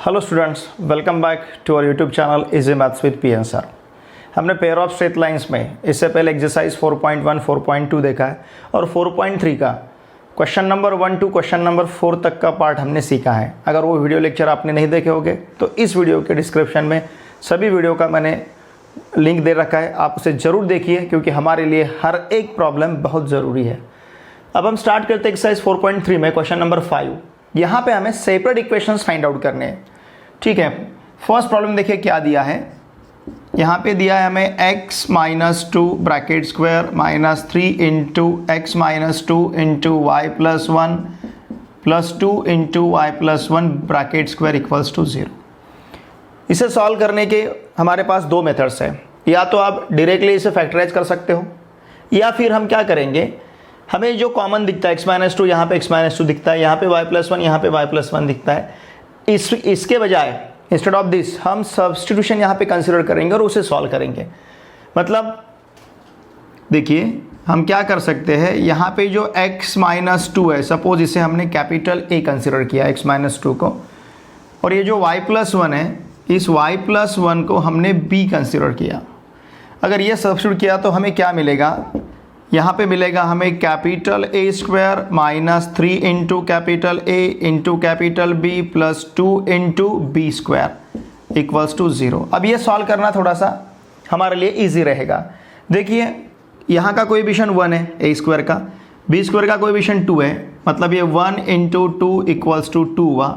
Hello students, welcome back to our YouTube channel easy maths with PN sir. हमने pair of straight lines में इससे पहले exercise 4.1, 4.2 देखा है और 4.3 का question number 1 to question number 4 तक का पार्ट हमने सीखा है। अगर वो वीडियो लेक्चर आपने नहीं देखे होंगे तो इस वीडियो के डिस्क्रिप्शन में सभी वीडियो का मैंने लिंक दे रखा है, आप उसे ज़रूर देखिए क्योंकि हमारे लिए हर एक प्रॉब्लम बहुत ज़रूरी है। अब हम स्टार्ट करते हैं एक्सरसाइज 4.3 में क्वेश्चन नंबर 5। यहाँ पे हमें सेपरेट इक्वेशंस फाइंड आउट करने हैं। ठीक है, फर्स्ट प्रॉब्लम देखिए क्या दिया है। यहाँ पे दिया है हमें x minus 2 bracket square minus 3 into x minus 2 into y plus 1 plus 2 into y plus 1 bracket square equals to 0। इसे सॉल्व करने के हमारे पास दो मेथड्स हैं। या तो आप डायरेक्टली इसे फैक्टराइज कर सकते हो या फिर हम क्या करेंगे, हमें जो कॉमन दिखता है x माइनस 2, यहाँ पे x माइनस 2 दिखता है, यहाँ पे y प्लस 1, यहाँ पे y प्लस 1 दिखता है, इसके बजाय इंस्टेड ऑफ दिस हम सब्स्टिट्यूशन यहाँ पे कंसिडर करेंगे और उसे सॉल्व करेंगे। मतलब देखिए हम क्या कर सकते हैं, यहाँ पे जो x माइनस 2 है, सपोज इसे हमने कैपिटल A कंसिडर किया x माइनस 2 को, और ये जो y प्लस 1 है, इस y प्लस 1 को हमने b कंसिडर किया। अगर ये सब्स्टिट्यूट किया तो हमें क्या मिलेगा, यहाँ पे मिलेगा हमें capital A square minus 3 into capital A into capital B plus 2 into b square equals to 0। अब ये सॉल्व करना थोड़ा सा हमारे लिए इजी रहेगा। देखिए यहाँ का कोएफिशिएंट 1 है A स्क्वायर का, B स्क्वायर का कोएफिशिएंट 2 है, मतलब ये 1 इंटू 2 इक्वल्स टू 2 हुआ।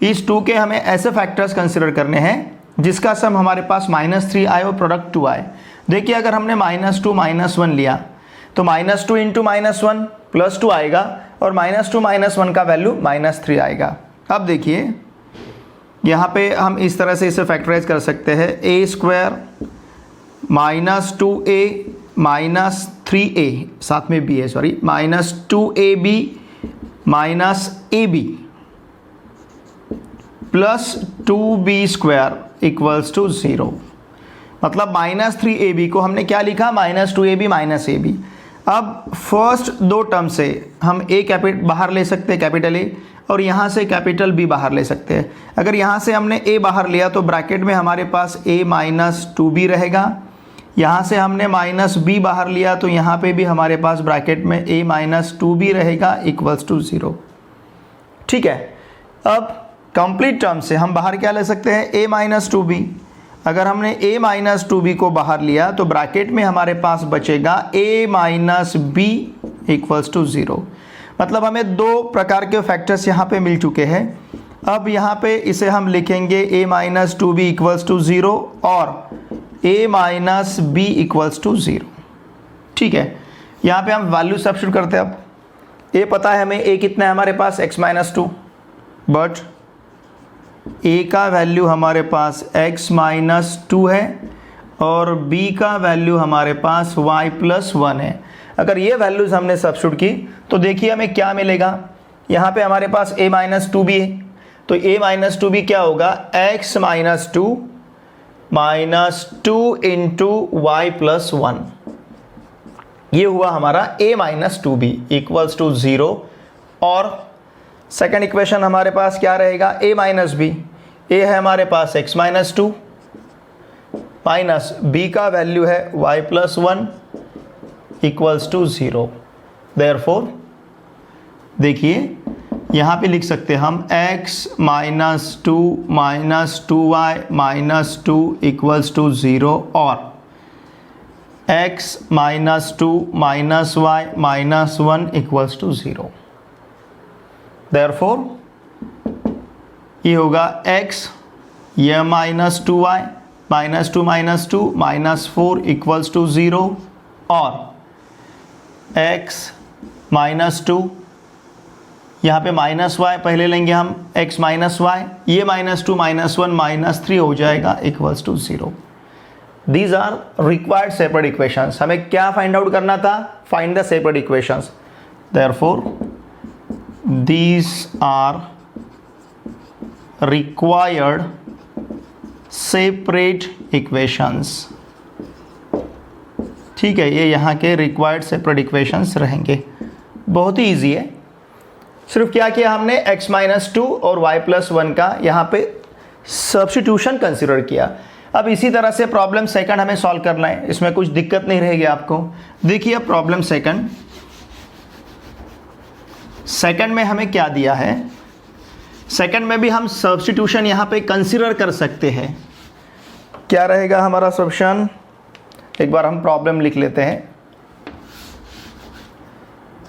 इस 2 के हमें ऐसे फैक्टर्स कंसिडर करने हैं जिसका सम हमारे पास -3 आए और प्रोडक्ट 2 आए। देखिए अगर हमने -2 -1 लिया तो -2 इंटू -1 प्लस 2 आएगा और -2 -1 का वैल्यू -3 आएगा। अब देखिए यहाँ पे हम इस तरह से इसे फैक्टराइज कर सकते हैं, a square minus 2a minus 3a, साथ में b है, sorry, minus 2ab minus ab plus 2b square equals to 0। मतलब -3ab को हमने क्या लिखा, -2ab माइनस ab। अब फर्स्ट दो टर्म से हम a कैपिटल बाहर ले सकते हैं, कैपिटल A, और यहाँ से कैपिटल B बाहर ले सकते हैं। अगर यहाँ से हमने a बाहर लिया तो ब्रैकेट में हमारे पास a माइनस 2b रहेगा। यहाँ से हमने माइनस b बाहर लिया तो यहाँ पे भी हमारे पास ब्रैकेट में a माइनस 2b रहेगा इक्वल्स टू 0। ठीक है, अब कंप्लीट टर्म से हम बाहर क्या ले सकते हैं, a माइनस 2b। अगर हमने a माइनस 2b को बाहर लिया तो ब्रैकेट में हमारे पास बचेगा a minus b equals to 0। मतलब हमें दो प्रकार के फैक्टर्स यहाँ पे मिल चुके हैं। अब यहाँ पे इसे हम लिखेंगे a minus 2b equals to 0 और a minus b equals to 0। ठीक है, यहाँ पे हम वैल्यू सब्स्टिट्यूट करते हैं। अब a पता है हमें, a कितना है हमारे पास, x माइनस 2, बट a का वैल्यू हमारे पास x माइनस 2 है और b का वैल्यू हमारे पास y प्लस 1 है। अगर ये वैल्यूज़ हमने सब्स्टिट्यूट की तो देखिए हमें क्या मिलेगा। यहाँ पे हमारे पास a माइनस 2b है तो a माइनस 2b क्या होगा, x minus 2 minus 2 into y plus 1। ये हुआ हमारा a minus 2b equals to 0। और सेकेंड इक्वेशन हमारे पास क्या रहेगा, a माइनस b। a है हमारे पास x माइनस 2 माइनस b का वैल्यू है y plus 1 equals to 0। Therefore देखिए यहाँ पे लिख सकते हैं हम x minus 2 minus 2y minus 2 equals to 0 और x minus 2 minus y minus 1 equals to 0। Therefore ये होगा x, यह minus 2y minus 2 minus 2 minus 4 equals to 0 और x माइनस 2, यहाँ पे माइनस y पहले लेंगे हम, x माइनस y, ये माइनस 2 माइनस 1 माइनस 3 हो जाएगा equals to 0। These are required separate equations. हमें क्या फाइंड आउट करना था, find the separate equations. Therefore these are required separate equations। ठीक है, ये यहाँ के required separate equations रहेंगे। बहुत ही ईजी है। सिर्फ क्या किया हमने, x माइनस 2 और y प्लस 1 का यहाँ पे सब्स्टिट्यूशन कंसिडर किया। अब इसी तरह से प्रॉब्लम सेकंड हमें सॉल्व करना है, इसमें कुछ दिक्कत नहीं रहेगी आपको। देखिए प्रॉब्लम सेकंड में हमें क्या दिया है, सेकंड में भी हम सब्स्टिट्यूशन यहाँ पे कंसिडर कर सकते हैं। क्या रहेगा हमारा सॉल्यूशन, एक बार हम प्रॉब्लम लिख लेते हैं।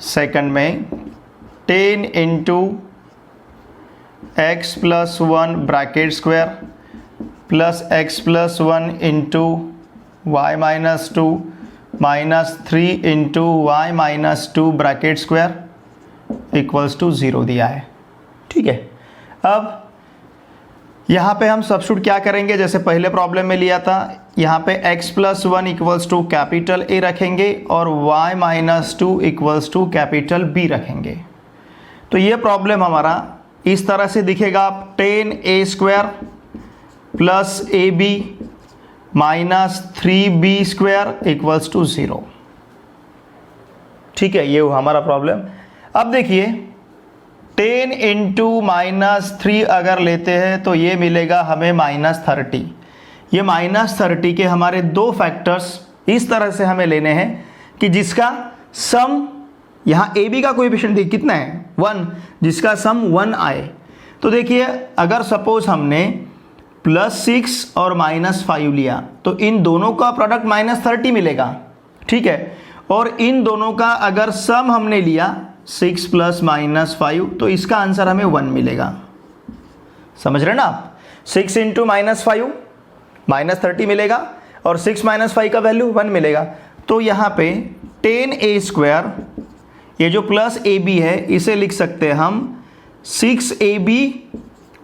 सेकंड में 10 into x plus 1 bracket square plus x plus 1 into y minus 2 minus 3 into y minus 2 bracket square equals to 0 दिया है। ठीक है, अब यहाँ पे हम सब्स्टिट्यूट क्या करेंगे, जैसे पहले प्रॉब्लम में लिया था, यहाँ पे x plus 1 equals to capital A रखेंगे और y minus 2 equals to capital B रखेंगे। तो ये प्रॉब्लम हमारा इस तरह से दिखेगा, 10a square plus ab minus 3b square equals to 0। ठीक है, ये हुआ हमारा प्रॉब्लम। अब देखिए 10 इंटू माइनस 3 अगर लेते हैं तो ये मिलेगा हमें माइनस 30। ये माइनस 30 के हमारे दो फैक्टर्स इस तरह से हमें लेने हैं कि जिसका सम, यहाँ ए बी का कोएफिशिएंट देखिए कितना है 1, जिसका सम 1 आए। तो देखिए अगर सपोज हमने +6 और -5 लिया तो इन दोनों का प्रोडक्ट -30 मिलेगा। ठीक है, और इन दोनों का अगर सम हमने लिया 6 + -5 तो इसका आंसर हमें 1 मिलेगा। समझ रहे ना आप, 6 इंटू -5 -30 मिलेगा और 6 - 5 का वैल्यू 1 मिलेगा। तो यहाँ पे 10a स्क्वायर, ये जो प्लस ab है इसे लिख सकते हैं हम 6ab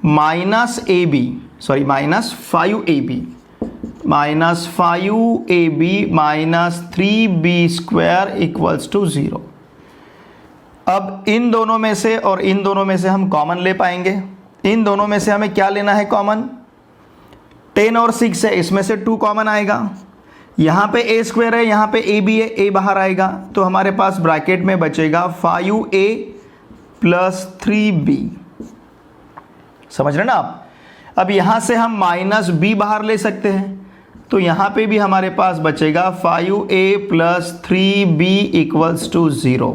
minus ab, sorry minus 5ab minus 3b square equals to 0। अब इन दोनों में से और इन दोनों में से हम कॉमन ले पाएंगे। इन दोनों में से हमें क्या लेना है कॉमन, 10 और 6 है, इसमें से 2 कॉमन आएगा। यहाँ पे a स्क्वायर है, यहाँ पे ab है, a बाहर आएगा तो हमारे पास ब्रैकेट में बचेगा 5a प्लस 3b। समझ रहे ना आप। अब यहाँ से हम माइनस b बाहर ले सकते हैं तो यहाँ पे भी हमारे पास बचेगा 5a plus 3b equals to 0।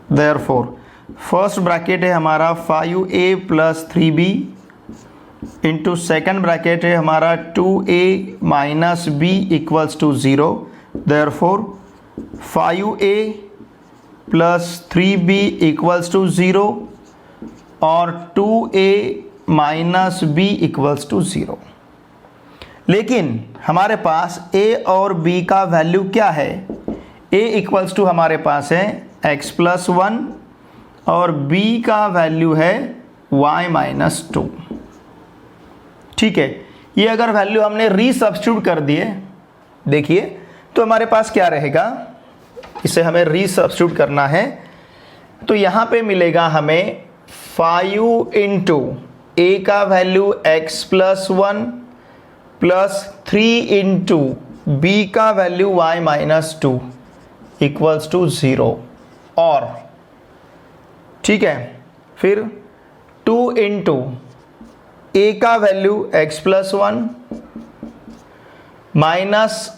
Therefore first bracket है हमारा 5a plus 3b into second bracket है हमारा 2a minus b equals to 0। Therefore 5a plus 3b equals to 0 और 2a minus b equals to 0। लेकिन हमारे पास a और b का value क्या है, a इक्वल्स टू हमारे पास है x प्लस 1 और b का वैल्यू है y माइनस 2। ठीक है, ये अगर वैल्यू हमने रीसब्स्टिट्यूट कर दिए देखिए तो हमारे पास क्या रहेगा, इसे हमें रीसब्स्टिट्यूट करना है तो यहाँ पे मिलेगा हमें 5 इंटू a का value x plus 1 plus 3 into b का value y minus 2 equals to 0 और ठीक है, फिर 2 इंटू a का वैल्यू x प्लस 1 माइनस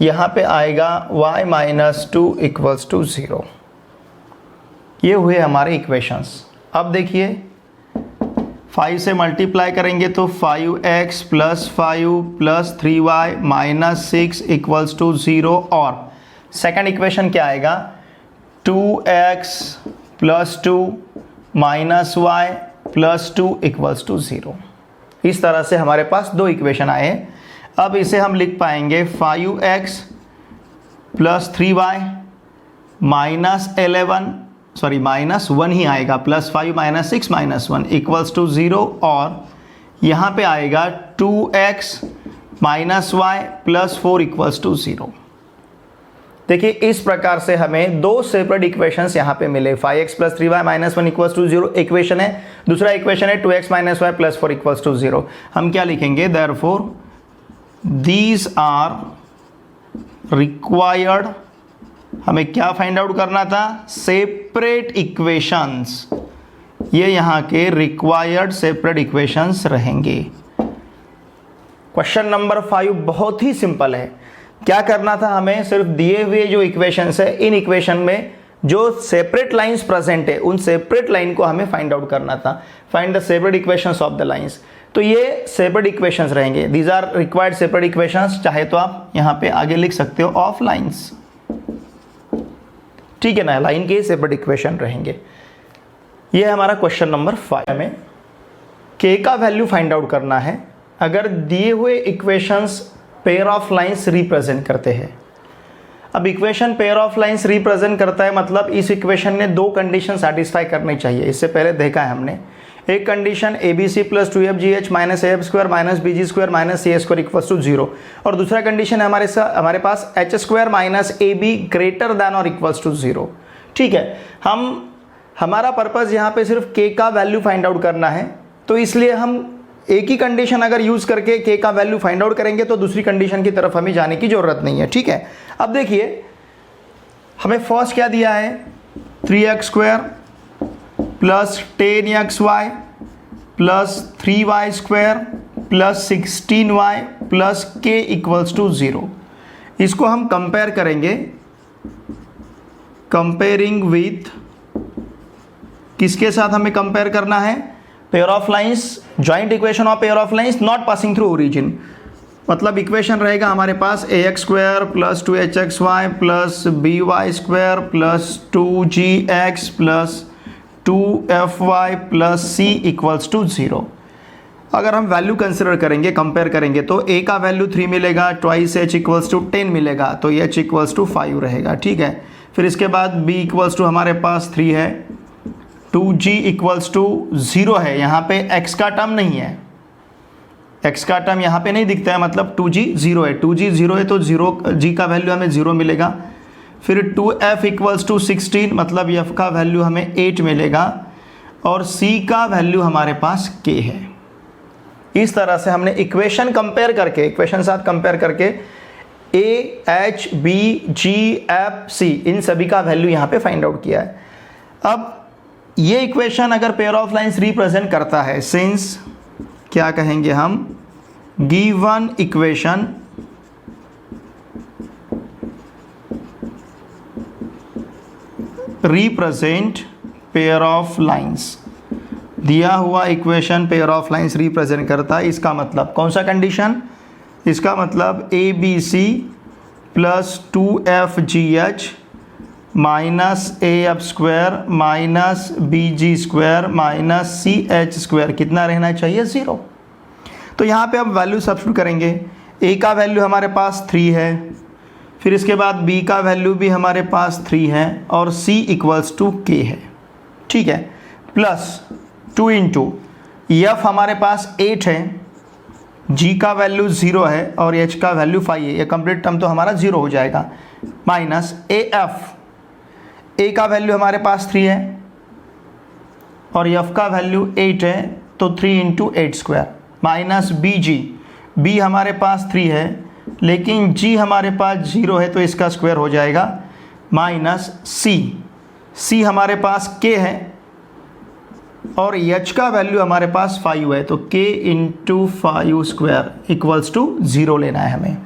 यहाँ पे आएगा y माइनस 2 इक्वल्स टू 0। ये हुए हमारे इक्वेशंस। अब देखिए 5 से मल्टीप्लाई करेंगे तो 5x plus 5 plus 3y minus 6 equals to 0 और सेकंड इक्वेशन क्या आएगा 2x plus 2 minus y plus 2 equals to 0। इस तरह से हमारे पास दो इक्वेशन आए। अब इसे हम लिख पाएंगे 5x plus 3y minus 11, sorry minus 1 ही आएगा, plus 5 minus 6 minus 1 equals to 0 और यहाँ पे आएगा 2x minus y plus 4 equals to 0। देखिए इस प्रकार से हमें दो सेपरेट इक्वेशंस यहाँ पे मिले, 5x plus 3y minus 1 equals to 0 equation है, दूसरा इक्वेशन है 2x minus y plus 4 equals to 0। हम क्या लिखेंगे, देयरफॉर दीज आर रिक्वायर्ड, हमें क्या फाइंड आउट करना था, सेपरेट इक्वेशंस ये यहाँ के रिक्वायर्ड सेपरेट इक्वेशंस रहेंगे। क्वेश्चन नंबर 5 बहुत ही सिंपल है। क्या करना था हमें, सिर्फ दिए हुए जो इक्वेशंस है, इन इक्वेशन में जो सेपरेट लाइंस प्रेजेंट है उन सेपरेट लाइन को हमें फाइंड आउट करना था। Find the separate equations of the lines. तो ये सेपरेट इक्वेशंस रहेंगे, these are required separate equations. चाहे तो आप यहाँ पे आगे लिख सकते हो ऑफ लाइंस, ठीक है ना, लाइन के सेपरेट इक्वेशन रहेंगे। ये है हमारा क्वेश्चन नंबर 5। हमें k का वैल्यू फाइंड आउट करना है अगर दिए हुए equations pair of lines represent करते हैं। अब equation pair of lines represent करता है मतलब इस इक्वेशन ने दो कंडीशन सेटिस्फाई करनी चाहिए। इससे पहले देखा है हमने, एक condition ABC plus 2FGH minus AF square minus BG square minus CA square equals to 0, और दूसरा कंडीशन है हमारे पास H square minus AB greater than और इक्वल्स टू 0। ठीक है, हमारा पर्पज़ यहाँ पे सिर्फ k का वैल्यू फाइंड आउट करना है, तो इसलिए हम एक ही कंडीशन अगर यूज़ करके k का वैल्यू फाइंड आउट करेंगे तो दूसरी कंडीशन की तरफ हमें जाने की ज़रूरत नहीं है। ठीक है, अब देखिए हमें फर्स्ट क्या दिया है, 3x square plus 10xy plus 3y square plus 16y plus k equals to 0। इसको हम कंपेयर करेंगे, कंपेयरिंग विथ किसके साथ हमें कंपेयर करना है, pair of lines, joint equation of pair of lines not passing through origin. मतलब इक्वेशन रहेगा हमारे पास ax square plus 2hxy plus by square plus 2gx plus 2fy plus c equals to 0। अगर हम वैल्यू कंसिडर करेंगे, compare करेंगे तो a का वैल्यू 3 मिलेगा, ट्वाइस h इक्वल्स टू 10 मिलेगा, तो h इक्वल्स टू 5 रहेगा। ठीक है, फिर इसके बाद b इक्वल्स टू हमारे पास 3 है, 2g इक्वल्स टू 0 है, यहाँ पे x का टर्म नहीं है, x का टर्म यहाँ पे नहीं दिखता है, मतलब 2g 0 है, 2g 0 है तो 0 g का वैल्यू हमें 0 मिलेगा। फिर 2f इक्वल्स टू 16, मतलब f का वैल्यू हमें 8 मिलेगा, और c का वैल्यू हमारे पास k है। इस तरह से हमने इक्वेशन कंपेयर करके, इक्वेशन साथ कंपेयर करके a, h, b, g, f, c इन सभी का वैल्यू यहाँ पे फाइंड आउट किया है। अब ये इक्वेशन अगर पेयर ऑफ लाइंस रिप्रेजेंट करता है, सिंस क्या कहेंगे हम, given equation represent pair of lines, दिया हुआ equation pair of lines represent करता है, इसका मतलब कौन सा कंडीशन, इसका मतलब ABC plus 2FGH minus AF square minus BG square minus CH square कितना रहना चाहिए, 0। तो यहाँ पे अब वैल्यू सब्स्टिट्यूट करेंगे, A का वैल्यू हमारे पास 3 है, फिर इसके बाद B का वैल्यू भी हमारे पास 3 है, और C इक्वल्स टू K है। ठीक है, प्लस 2 इंटू F हमारे पास 8 है, G का वैल्यू 0 है और H का वैल्यू 5 है, ये कंप्लीट टर्म तो हमारा 0 हो जाएगा, माइनस AF, A का वैल्यू हमारे पास 3 है और F का वैल्यू 8 है, तो 3 into 8 square, minus BG, B हमारे पास 3 है लेकिन G हमारे पास 0 है तो इसका स्क्वायर हो जाएगा, माइनस C हमारे पास K है और H का वैल्यू हमारे पास 5 है, तो K into 5 square equals to 0 लेना है हमें।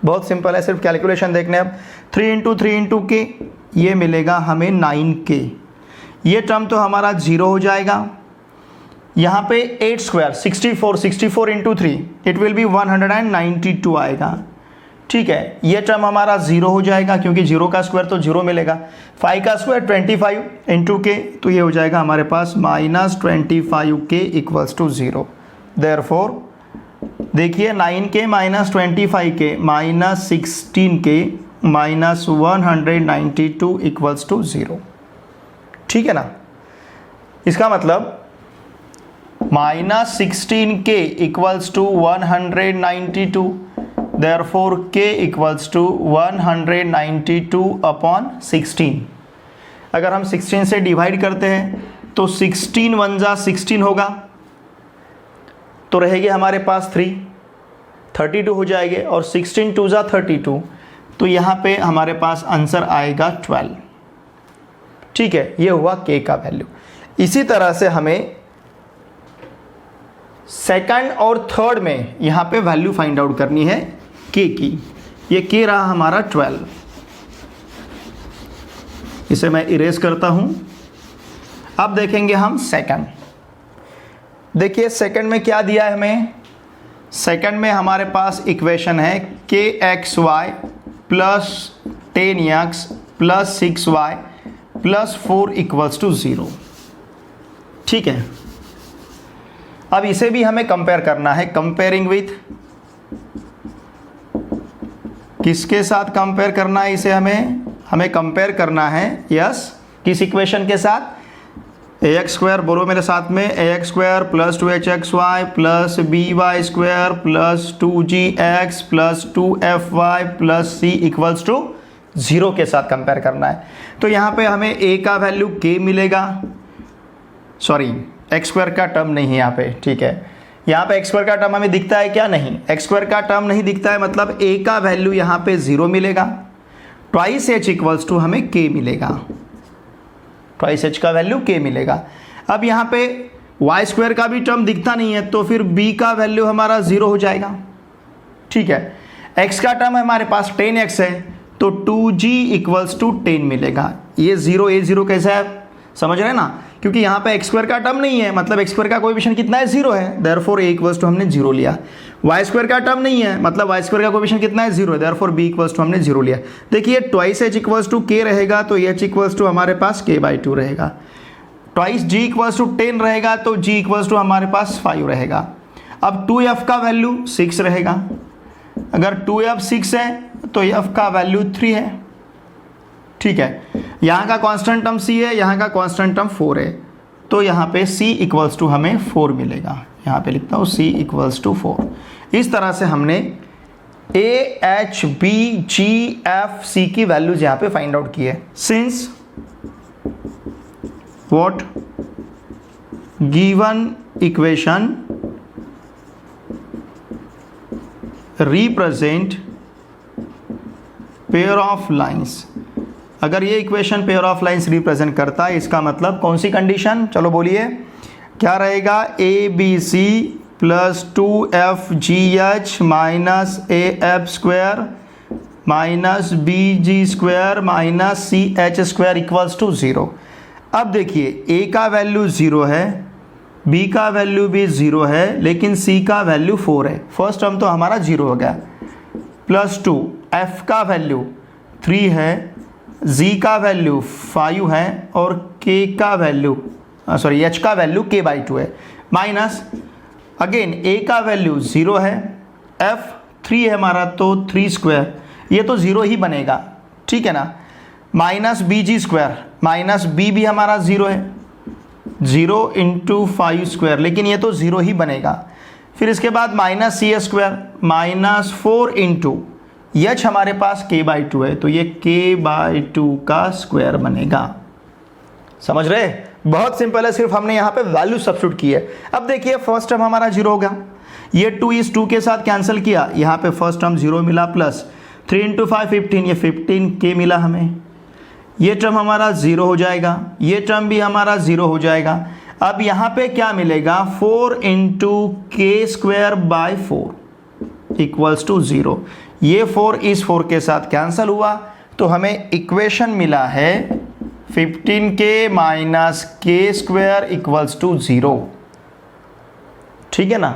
बहुत सिंपल है, सिर्फ कैलकुलेशन देखने। अब 3 इंटू 3 इंटू K, ये मिलेगा हमें 9K। ये टर्म तो हमारा 0 हो जाएगा। यहाँ पे 8 square 64 into 3 it will be 192 आएगा। ठीक है, ये टर्म हमारा 0 हो जाएगा क्योंकि 0 का स्क्वायर तो 0 मिलेगा। 5 का स्क्वायर 25 इंटू K, तो ये हो जाएगा हमारे पास minus 25K equals to 0। Therefore देखिए 9K minus 25K minus 16K minus 192 equals to 0। ठीक है ना, इसका मतलब minus 16K equals to 192, therefore K equals to 192 upon 16। अगर हम 16 से डिवाइड करते हैं तो 16 1 जा 16 होगा, तो रहेगी हमारे पास 32 हो जाएंगे, और 16 2 जा 32, तो यहाँ पे हमारे पास आंसर आएगा 12। ठीक है, ये हुआ K का वैल्यू। इसी तरह से हमें सेकंड और थर्ड में यहाँ पे वैल्यू फाइंड आउट करनी है के की। ये के रहा हमारा 12, इसे मैं इरेज करता हूँ। अब देखेंगे हम सेकंड। देखिए सेकंड में क्या दिया है हमें। सेकंड में हमारे पास इक्वेशन है k x y plus 10x plus 6y plus 4 equals to 0। ठीक है, अब इसे भी हमें कंपेयर करना है। कंपेयरिंग विथ, किसके साथ कंपेयर करना है इसे हमें कंपेयर करना है, यस, किस इक्वेशन के साथ, ए एक्स स्क्वायर, बोलो मेरे साथ में, A X square plus 2hxy plus by square plus 2gx plus 2fy plus c equals to 0 के साथ कंपेयर करना है। तो यहाँ पे हमें a का वैल्यू k मिलेगा, सॉरी एक्स स्क्वायर का टर्म नहीं है यहाँ पे, ठीक है। यहाँ पे एक्स स्क्वायर का टर्म हमें दिखता है क्या, नहीं, एक्स स्क्वायर का टर्म नहीं दिखता है, मतलब a का वैल्यू यहाँ पे 0 मिलेगा। ट्वाइस h इक्वल्स टू हमें k मिलेगा, ट्वाइस h का वैल्यू k मिलेगा। अब यहाँ पे y स्क्वायर का भी टर्म दिखता नहीं है, तो फिर b का वैल्यू हमारा 0 हो जाएगा। ठीक है, x का टर्म हमारे पास 10x है, तो 2g इक्वल्स टू 10 मिलेगा। ये 0 कैसा है, समझ रहे हैं ना, क्योंकि यहाँ पे एक्स स्क्वायर का टर्म नहीं है, मतलब एक्स स्क्वायर का कोएफिशिएंट कितना है, 0 है, देयरफॉर a इक्वल्स टू हमने 0 लिया। वाई स्क्वायर का टर्म नहीं है, मतलब वाई स्क्वायर का कोएफिशिएंट कितना है, 0 है, देयरफॉर b इक्वल्स टू हमने 0 लिया। देखिए twice h equals to k रहेगा, तो h इक्वल्स टू हमारे पास k/2 रहेगा। ट्वाइस g इक्वल्स टू 10 रहेगा, तो g इक्वल्स टू हमारे पास 5 रहेगा। अब 2f का वैल्यू 6 रहेगा, अगर 2f 6 है तो f का वैल्यू 3 है। ठीक है, यहाँ का कांस्टेंट टर्म c है, यहाँ का कांस्टेंट टर्म 4 है, तो यहाँ पे c इक्वल्स टू हमें 4 मिलेगा। यहाँ पे लिखता हूँ c इक्वल्स टू 4। इस तरह से हमने a, h, b, g, f, c की वैल्यूज यहाँ पे फाइंड आउट की है। Since what given equation represent pair of lines, अगर ये equation pair of lines represent करता है, इसका मतलब कौन सी कंडीशन, चलो बोलिए क्या रहेगा, a b c plus 2fgh minus af square minus bg square minus ch square equals to 0। अब देखिए a का वैल्यू 0 है, b का वैल्यू भी 0 है, लेकिन c का वैल्यू 4 है। फर्स्ट टर्म तो हमारा 0 हो गया, प्लस 2, f का वैल्यू 3 है, z का वैल्यू 5 है, और k का वैल्यू h का वैल्यू k/2 है, माइनस अगेन a का वैल्यू 0 है, f 3 है हमारा, तो 3 स्क्वायर, ये तो 0 ही बनेगा, ठीक है ना, minus bg square, minus b भी हमारा 0 है, 0 इंटू 5 स्क्वायर, लेकिन ये तो 0 ही बनेगा। फिर इसके बाद minus cs square minus 4 into h हमारे पास k/2 है, तो ये k/2 का स्क्वायर बनेगा। समझ रहे, बहुत सिंपल है, सिर्फ हमने यहाँ पे वैल्यू सब्स्टिट्यूट की है। अब देखिए फर्स्ट टर्म हमारा 0 होगा, ये 2 इस 2 के साथ कैंसिल किया, यहाँ पे फर्स्ट टर्म 0 मिला, प्लस 3 इंटू 5 15, ये 15k मिला हमें, ये टर्म हमारा 0 हो जाएगा, ये टर्म भी हमारा 0 हो जाएगा। अब यहाँ पे क्या मिलेगा, 4 into k square by 4 equals to 0। ये 4 इस 4 के साथ कैंसिल हुआ, तो हमें इक्वेशन मिला है 15k minus k square equals to 0। ठीक है ना,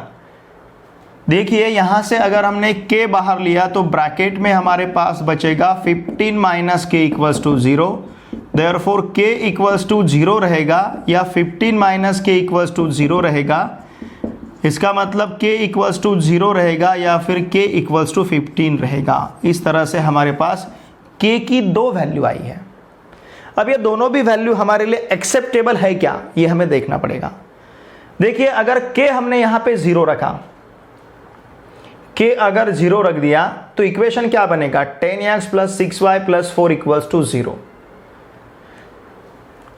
देखिए यहाँ से अगर हमने k बाहर लिया तो ब्रैकेट में हमारे पास बचेगा 15 minus k equals to 0, therefore k equals to 0 रहेगा, या 15 माइनस k इक्वल्स टू 0 रहेगा, इसका मतलब k इक्वल्स टू 0 रहेगा, या फिर k इक्वल्स टू 15 रहेगा। इस तरह से हमारे पास k की 2 वैल्यू आई है। अब ये दोनों भी वैल्यू हमारे लिए एक्सेप्टेबल है क्या, ये हमें देखना पड़ेगा। देखिए अगर k हमने यहाँ पे 0 रखा, k अगर 0 रख दिया तो इक्वेशन क्या बनेगा, 10x plus 6y plus 4 equals to 0।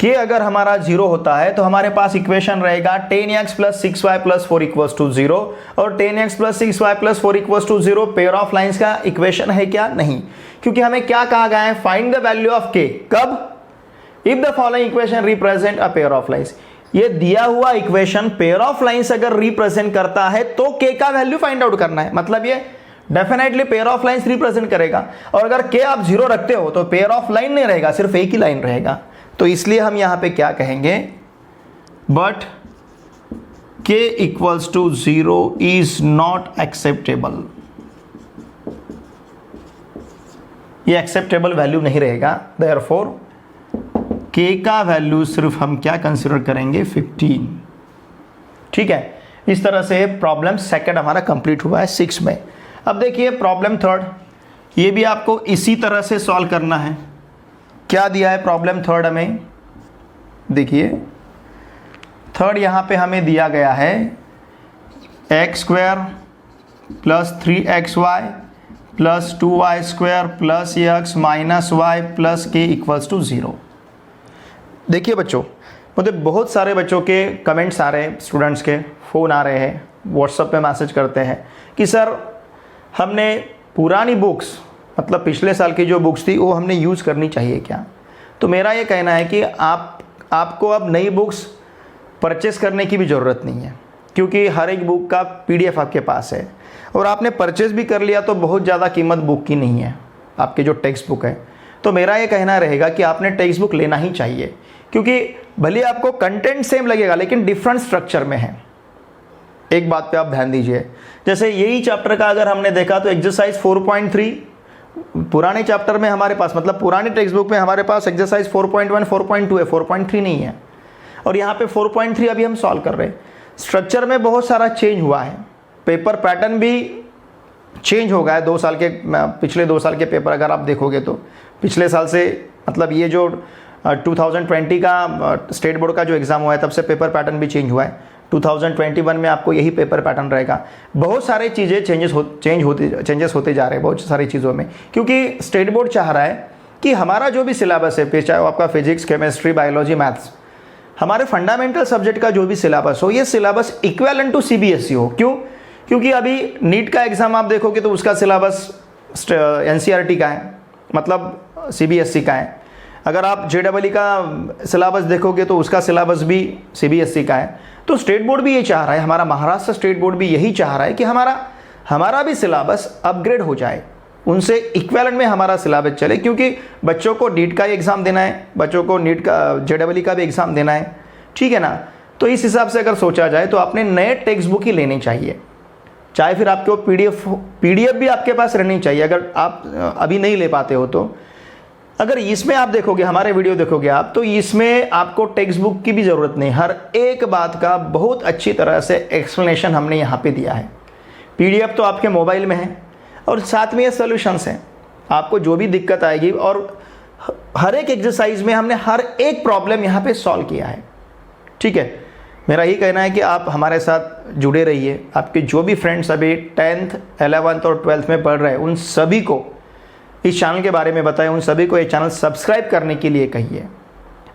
k अगर हमारा 0 होता है तो हमारे पास इक्वेशन रहेगा 10x plus 6y plus 4 equals to 0, और 10x plus 6y plus 4 equals to 0 pair of lines का इक्वेशन है क्या, नहीं, क्योंकि हमें क्या कहा गया है, find the value of k कब, if the following equation represent a pair of lines. ये दिया हुआ इक्वेशन पेयर ऑफ लाइंस अगर रिप्रेजेंट करता है तो के का वैल्यू फाइंड आउट करना है, मतलब ये definitely pair of lines represent करेगा। और अगर के आप 0 रखते हो तो पेयर ऑफ लाइन नहीं रहेगा, सिर्फ एक ही लाइन रहेगा। तो इसलिए हम यहां पे क्या कहेंगे, but k equals to 0 is not acceptable. ये एक्सेप्टेबल वैल्यू नहीं रहेगा, देयरफॉर k का वैल्यू सिर्फ हम क्या कंसिडर करेंगे, 15। ठीक है, इस तरह से प्रॉब्लम सेकंड हमारा कंप्लीट हुआ है 6 में। अब देखिए प्रॉब्लम थर्ड, ये भी आपको इसी तरह से सॉल्व करना है। क्या दिया है प्रॉब्लम थर्ड हमें, देखिए थर्ड यहाँ पे हमें दिया गया है x² plus 3xy plus 2y² plus x minus y plus k equals to 0। देखिए बच्चों, मुझे बहुत सारे बच्चों के कमेंट्स आ रहे हैं, स्टूडेंट्स के फ़ोन आ रहे हैं, व्हाट्सएप पे मैसेज करते हैं कि सर हमने पुरानी बुक्स, मतलब पिछले साल की जो बुक्स थी वो हमने यूज़ करनी चाहिए क्या। तो मेरा ये कहना है कि आपको अब नई बुक्स परचेस करने की भी ज़रूरत नहीं है, क्योंकि हर एक बुक का PDF आपके पास है, और आपने परचेस भी कर लिया तो बहुत ज़्यादा कीमत बुक की नहीं है, आपके जो टेक्स्ट बुक है। तो मेरा ये कहना रहेगा कि आपने टेक्स्ट बुक लेना ही चाहिए, क्योंकि भले आपको कंटेंट सेम लगेगा लेकिन डिफरेंट स्ट्रक्चर में है। एक बात पे आप ध्यान दीजिए, जैसे यही चैप्टर का अगर हमने देखा तो एक्सरसाइज 4.3 पुराने चैप्टर में हमारे पास, मतलब पुराने टेक्स्ट बुक में हमारे पास एक्सरसाइज 4.1 4.2 है, 4.3 नहीं है। और यहाँ पे 4.3 अभी हम सॉल्व कर रहे हैं। स्ट्रक्चर में बहुत सारा चेंज हुआ है, पेपर पैटर्न भी चेंज हो गया है। 2 साल के, पिछले 2 साल के पेपर अगर आप देखोगे तो पिछले साल से, मतलब ये जो 2020 का स्टेट बोर्ड का जो एग्ज़ाम हुआ है तब से पेपर पैटर्न भी चेंज हुआ है। 2021 में आपको यही पेपर पैटर्न रहेगा। बहुत सारी चीज़ें चेंजेस होते जा रहे हैं बहुत सारी चीज़ों में, क्योंकि स्टेट बोर्ड चाह रहा है कि हमारा जो भी सिलेबस है, चाहे वो आपका फिजिक्स, केमिस्ट्री, बायोलॉजी, मैथ्स, हमारे फंडामेंटल सब्जेक्ट का जो भी सिलेबस हो, ये सिलेबस इक्विवेलेंट टू CBSE हो। क्यों? क्योंकि अभी नीट का एग्ज़ाम आप देखोगे तो उसका सिलेबस NCERT का है, मतलब CBSE का है। अगर आप JEE का सिलेबस देखोगे तो उसका सिलेबस भी CBSE का है। तो स्टेट बोर्ड भी ये चाह रहा है, हमारा महाराष्ट्र स्टेट बोर्ड भी यही चाह रहा है कि हमारा भी सिलेबस अपग्रेड हो जाए, उनसे इक्विवेलेंट में हमारा सिलेबस चले, क्योंकि बच्चों को नीट का एग्ज़ाम देना है, बच्चों को नीट का JEE का भी एग्ज़ाम देना है, ठीक है ना। तो इस हिसाब से अगर सोचा जाए तो आपने नए टेक्स्ट बुक ही लेने चाहिए, चाहे फिर आपके PDF भी आपके पास रहनी चाहिए अगर आप अभी नहीं ले पाते हो तो। अगर इसमें आप देखोगे, हमारे वीडियो देखोगे आप, तो इसमें आपको टेक्स्ट बुक की भी ज़रूरत नहीं, हर एक बात का बहुत अच्छी तरह से एक्सप्लेनेशन हमने यहाँ पे दिया है। PDF तो आपके मोबाइल में है और साथ में ये सॉल्यूशंस हैं, आपको जो भी दिक्कत आएगी, और हर एक एक्सरसाइज में हमने हर एक प्रॉब्लम यहाँ पे सॉल्व किया है, ठीक है। मेरा यही कहना है कि आप हमारे साथ जुड़े रहिए। आपके जो भी फ्रेंड्स अभी 10th, 11th और 12th में पढ़ रहे हैं, उन सभी को इस चैनल के बारे में बताएं, उन सभी को ये चैनल सब्सक्राइब करने के लिए कहिए,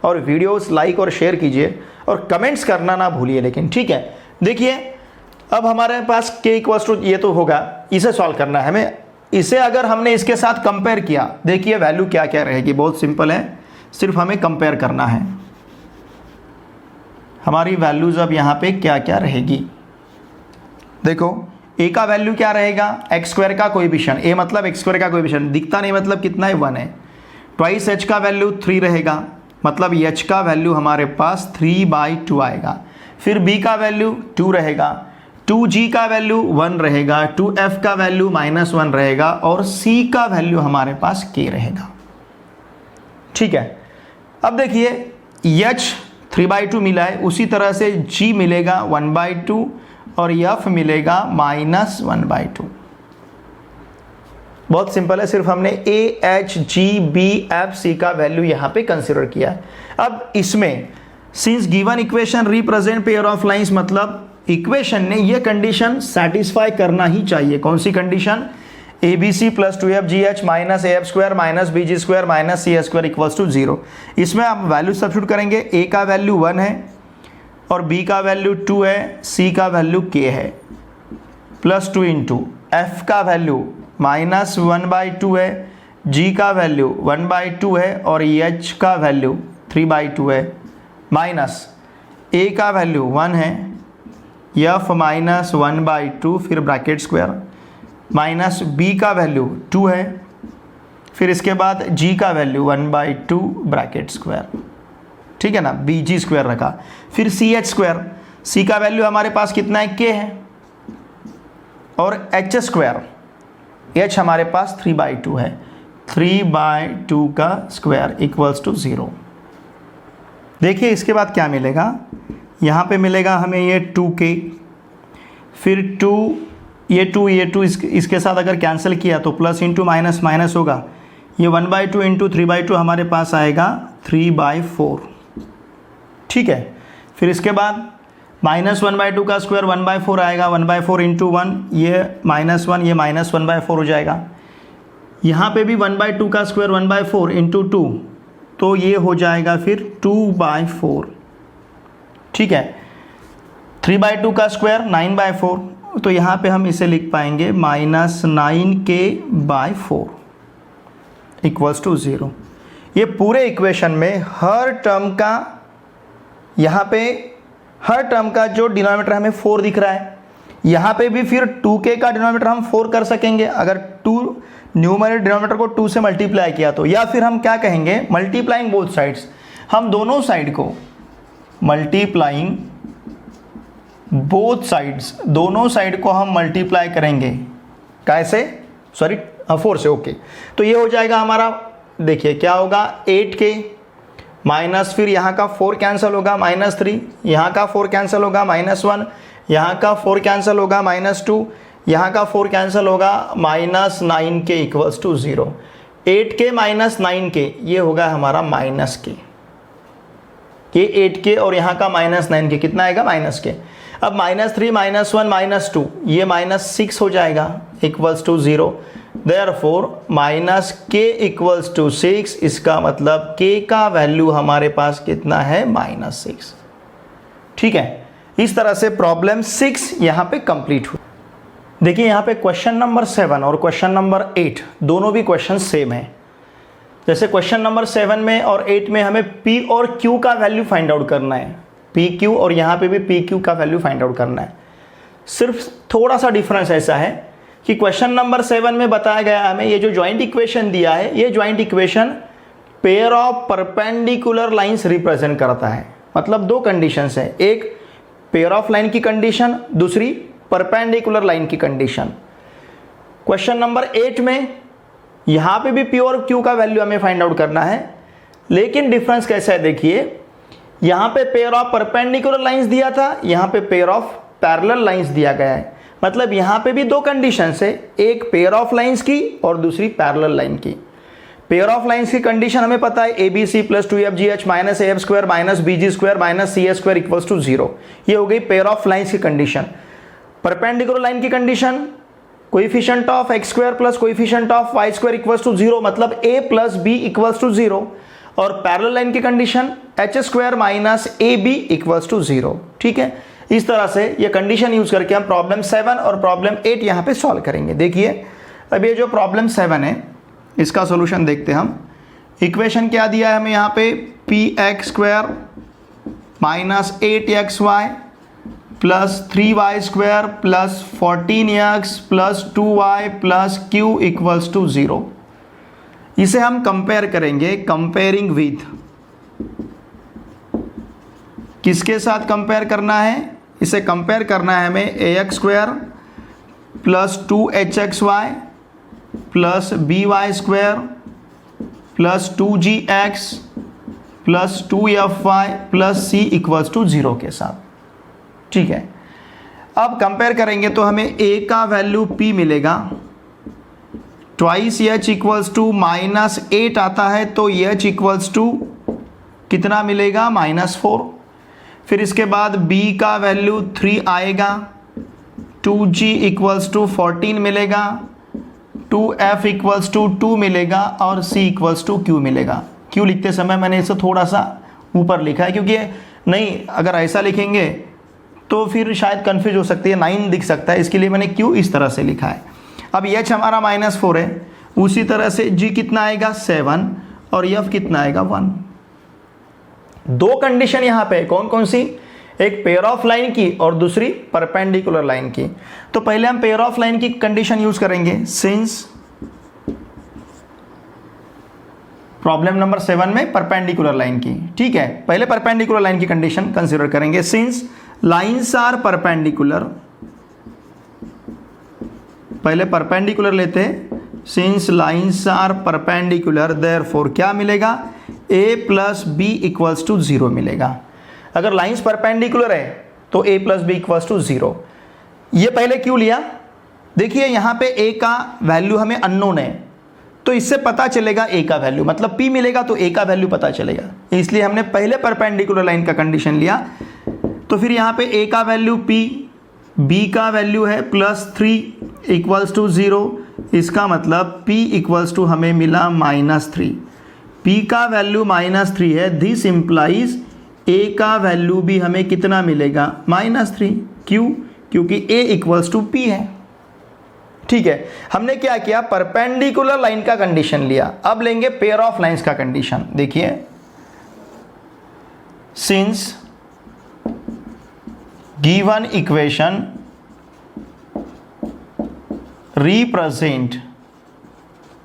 और वीडियोस लाइक और शेयर कीजिए, और कमेंट्स करना ना भूलिए। लेकिन ठीक है, देखिए अब हमारे पास k इक्वल्स टू, ये तो होगा, इसे सॉल्व करना है हमें। इसे अगर हमने इसके साथ कंपेयर किया, देखिए वैल्यू क्या क्या रहेगी, बहुत सिंपल है, सिर्फ हमें कंपेयर करना है। हमारी वैल्यूज़ अब यहाँ पे क्या क्या रहेगी, देखो a का वैल्यू क्या रहेगा, x² का कोएफिशिएंट, a मतलब x² का कोएफिशिएंट, दिखता नहीं मतलब कितना है, 1 है। ट्वाइस h का वैल्यू 3 रहेगा, मतलब h का वैल्यू हमारे पास 3/2 आएगा। फिर b का वैल्यू 2 रहेगा, 2g का वैल्यू 1 रहेगा, 2f का वैल्यू -1 रहेगा, और c का वैल्यू हमारे पास k रहेगा, ठीक है। अब देखिए h 3/2 मिला है, उसी तरह से g मिलेगा 1/2 और f मिलेगा -1/2। बहुत सिंपल है, सिर्फ हमने a, h, g, b, f, c का वैल्यू यहाँ पे कंसिडर किया है। अब इसमें since given equation represent pair of lines, मतलब इक्वेशन ने ये कंडीशन सेटिस्फाई करना ही चाहिए। कौन सी condition, ABC + 2FGH - AF² - BG² - CH² equals to 0। इसमें आप वैल्यू सब्स्टिट्यूट करेंगे, A का वैल्यू 1 है और B का वैल्यू 2 है, C का वैल्यू K है, +2 इंटू F का वैल्यू -1/2 है, G का वैल्यू 1/2 है और H का वैल्यू 3/2 है, माइनस ए का वैल्यू 1 है, एफ माइनस 1/2 फिर ब्रैकेट स्क्वायर, माइनस बी का वैल्यू 2 है, फिर इसके बाद जी का वैल्यू 1/2 ब्रैकेट स्क्वायर, ठीक है ना, बी जी स्क्वायर रखा, फिर सी एच स्क्वायर, सी का वैल्यू हमारे पास कितना है, के है, और एच स्क्वायर, एच हमारे पास 3/2 है, 3/2 का स्क्वायर इक्वल्स टू 0। देखिए इसके बाद क्या मिलेगा, यहाँ पे मिलेगा हमें ये 2k, फिर 2 ये 2 इसके साथ अगर कैंसिल किया तो प्लस इंटू माइनस माइनस होगा, ये 1/2 इंटू 3/2 हमारे पास आएगा 3/4, ठीक है। फिर इसके बाद माइनस 1/2 का स्क्वायर 1/4 आएगा, 1/4 इंटू 1 ये -1 ये -1/4 हो जाएगा। यहाँ पे भी 1/2 का स्क्वायर 1/4 इंटू 2 तो ये हो जाएगा फिर 2/4, ठीक है। 3/2 का स्क्वायर 9/4 तो यहाँ पे हम इसे लिख पाएंगे -9k/4 इक्वल्स टू 0। ये पूरे इक्वेशन में हर टर्म का, यहाँ पे हर टर्म का जो डिनोमिनेटर हमें 4 दिख रहा है, यहाँ पे भी फिर 2k का डिनोमिनेटर हम 4 कर सकेंगे अगर 2 न्यूमरेटर डिनोमिनेटर को 2 से मल्टीप्लाई किया तो, या फिर हम क्या कहेंगे, मल्टीप्लाइंग बोथ साइड्स, हम दोनों साइड को मल्टीप्लाइंग बोथ साइड्स, दोनों साइड को हम मल्टीप्लाई करेंगे, कैसे, सॉरी 4 से, ओके। तो ये हो जाएगा हमारा, देखिए क्या होगा, 8k माइनस, फिर यहाँ का 4 कैंसिल होगा -3, यहाँ का 4 कैंसिल होगा -1, यहाँ का 4 कैंसिल होगा -2, यहाँ का 4 कैंसिल होगा -9k equals to 0। 8k minus 9k ये होगा हमारा -k, ये 8k और यहाँ का -9k कितना आएगा, -k। अब -3 -1 -2 ये -6 हो जाएगा equals to 0। Therefore -k equals to 6, इसका मतलब k का वैल्यू हमारे पास कितना है, -6, ठीक है। इस तरह से प्रॉब्लम 6 यहाँ पे कंप्लीट हुई। देखिए यहाँ पे क्वेश्चन नंबर 7 और क्वेश्चन नंबर 8 दोनों भी क्वेश्चन सेम है। जैसे क्वेश्चन नंबर 7 में और 8 में हमें p और q का वैल्यू फाइंड आउट करना है, पी क्यू, और यहाँ पे भी पी क्यू का वैल्यू फाइंड आउट करना है। सिर्फ थोड़ा सा डिफरेंस ऐसा है कि क्वेश्चन नंबर 7 में बताया गया हमें ये जो ज्वाइंट इक्वेशन दिया है, ये joint equation pair of perpendicular lines represent करता है। मतलब दो कंडीशंस है, एक पेयर ऑफ लाइन की कंडीशन, दूसरी परपेंडिकुलर लाइन की कंडीशन। क्वेश्चन नंबर 8 में यहाँ पे भी पी और क्यू का वैल्यू हमें फाइंड आउट करना है, लेकिन डिफरेंस कैसा है, देखिए यहाँ पे पेयर ऑफ परपेंडिकुलर लाइंस दिया था, यहाँ पे पेयर ऑफ पैरेलल लाइंस दिया गया है। मतलब यहाँ पे भी दो कंडीशंस है, एक पेयर ऑफ लाइंस की और दूसरी पैरेलल लाइन की। पेयर ऑफ लाइंस की कंडीशन हमें पता है, a b c plus 2fgh minus a f square minus b g square minus c s square equals to 0। ये हो गई पेयर ऑफ लाइंस की कंडीशन। परपेंडिकुलर लाइन की condition, coefficient of x square plus coefficient of y square equals to 0, मतलब a plus b equals to 0। और parallel line की condition h square minus a b equals to 0, ठीक है। इस तरह से ये कंडीशन यूज करके हम प्रॉब्लम 7 और प्रॉब्लम 8 यहाँ पे सॉल्व करेंगे। देखिए अब ये जो प्रॉब्लम 7 है इसका सॉल्यूशन देखते हैं हम। इक्वेशन क्या दिया है हमें यहाँ पे, p x square minus 8xy plus 3y square plus 14x plus 2y plus q equals to 0। इसे हम कंपेयर करेंगे, कंपेयरिंग विथ, किसके साथ कंपेयर करना है, इसे कंपेयर करना है हमें ax square plus 2hxy plus by square plus 2gx plus 2fy plus c equals to 0 के साथ, ठीक है। अब कंपेयर करेंगे तो हमें a का वैल्यू p मिलेगा, ट्वाइस h इक्वल्स टू -8 आता है तो h इक्वल्स टू कितना मिलेगा, -4। फिर इसके बाद b का वैल्यू 3 आएगा, 2g इक्वल्स टू 14 मिलेगा, 2f इक्वल्स टू 2 मिलेगा और c इक्वल्स टू q मिलेगा। q लिखते समय मैंने इसे थोड़ा सा ऊपर लिखा है क्योंकि नहीं, अगर ऐसा लिखेंगे तो फिर शायद कंफ्यूज हो सकती है, 9 दिख सकता है, इसके लिए मैंने q इस तरह से लिखा है। अब h हमारा -4 है, उसी तरह से g कितना आएगा 7 और f कितना आएगा 1। दो कंडीशन यहाँ पे कौन कौन सी, एक पेयर ऑफ लाइन की और दूसरी परपेंडिकुलर लाइन की। तो पहले हम पेयर ऑफ लाइन की कंडीशन यूज करेंगे, सिंस प्रॉब्लम नंबर 7 में परपेंडिकुलर लाइन की। ठीक है, पहले परपेंडिकुलर लाइन की कंडीशन कंसीडर करेंगे। सिंस लाइंस आर परपेंडिकुलर, पहले परपेंडिकुलर लेते हैं। Since lines are perpendicular therefore क्या मिलेगा, a plus b equals to 0 मिलेगा। अगर लाइंस परपेंडिकुलर है तो a plus b equals to 0। ये पहले क्यों लिया, देखिए यहाँ पे a का वैल्यू हमें अननोन है, तो इससे पता चलेगा a का वैल्यू, मतलब p मिलेगा तो a का वैल्यू पता चलेगा, इसलिए हमने पहले परपेंडिकुलर लाइन का कंडीशन लिया। तो फिर यहाँ पे a का वैल्यू p, b का वैल्यू है +3 इक्वल्स टू 0, इसका मतलब p इक्वल्स टू हमें मिला -3। p का वैल्यू -3 है, दिस इम्प्लाइज a का वैल्यू भी हमें कितना मिलेगा, -3। क्यों, क्योंकि a इक्वल्स टू p है। ठीक है, हमने क्या किया, परपेंडिकुलर लाइन का कंडीशन लिया। अब लेंगे पेयर ऑफ लाइंस का कंडीशन। देखिए, सिंस गिवन इक्वेशन रिप्रेजेंट,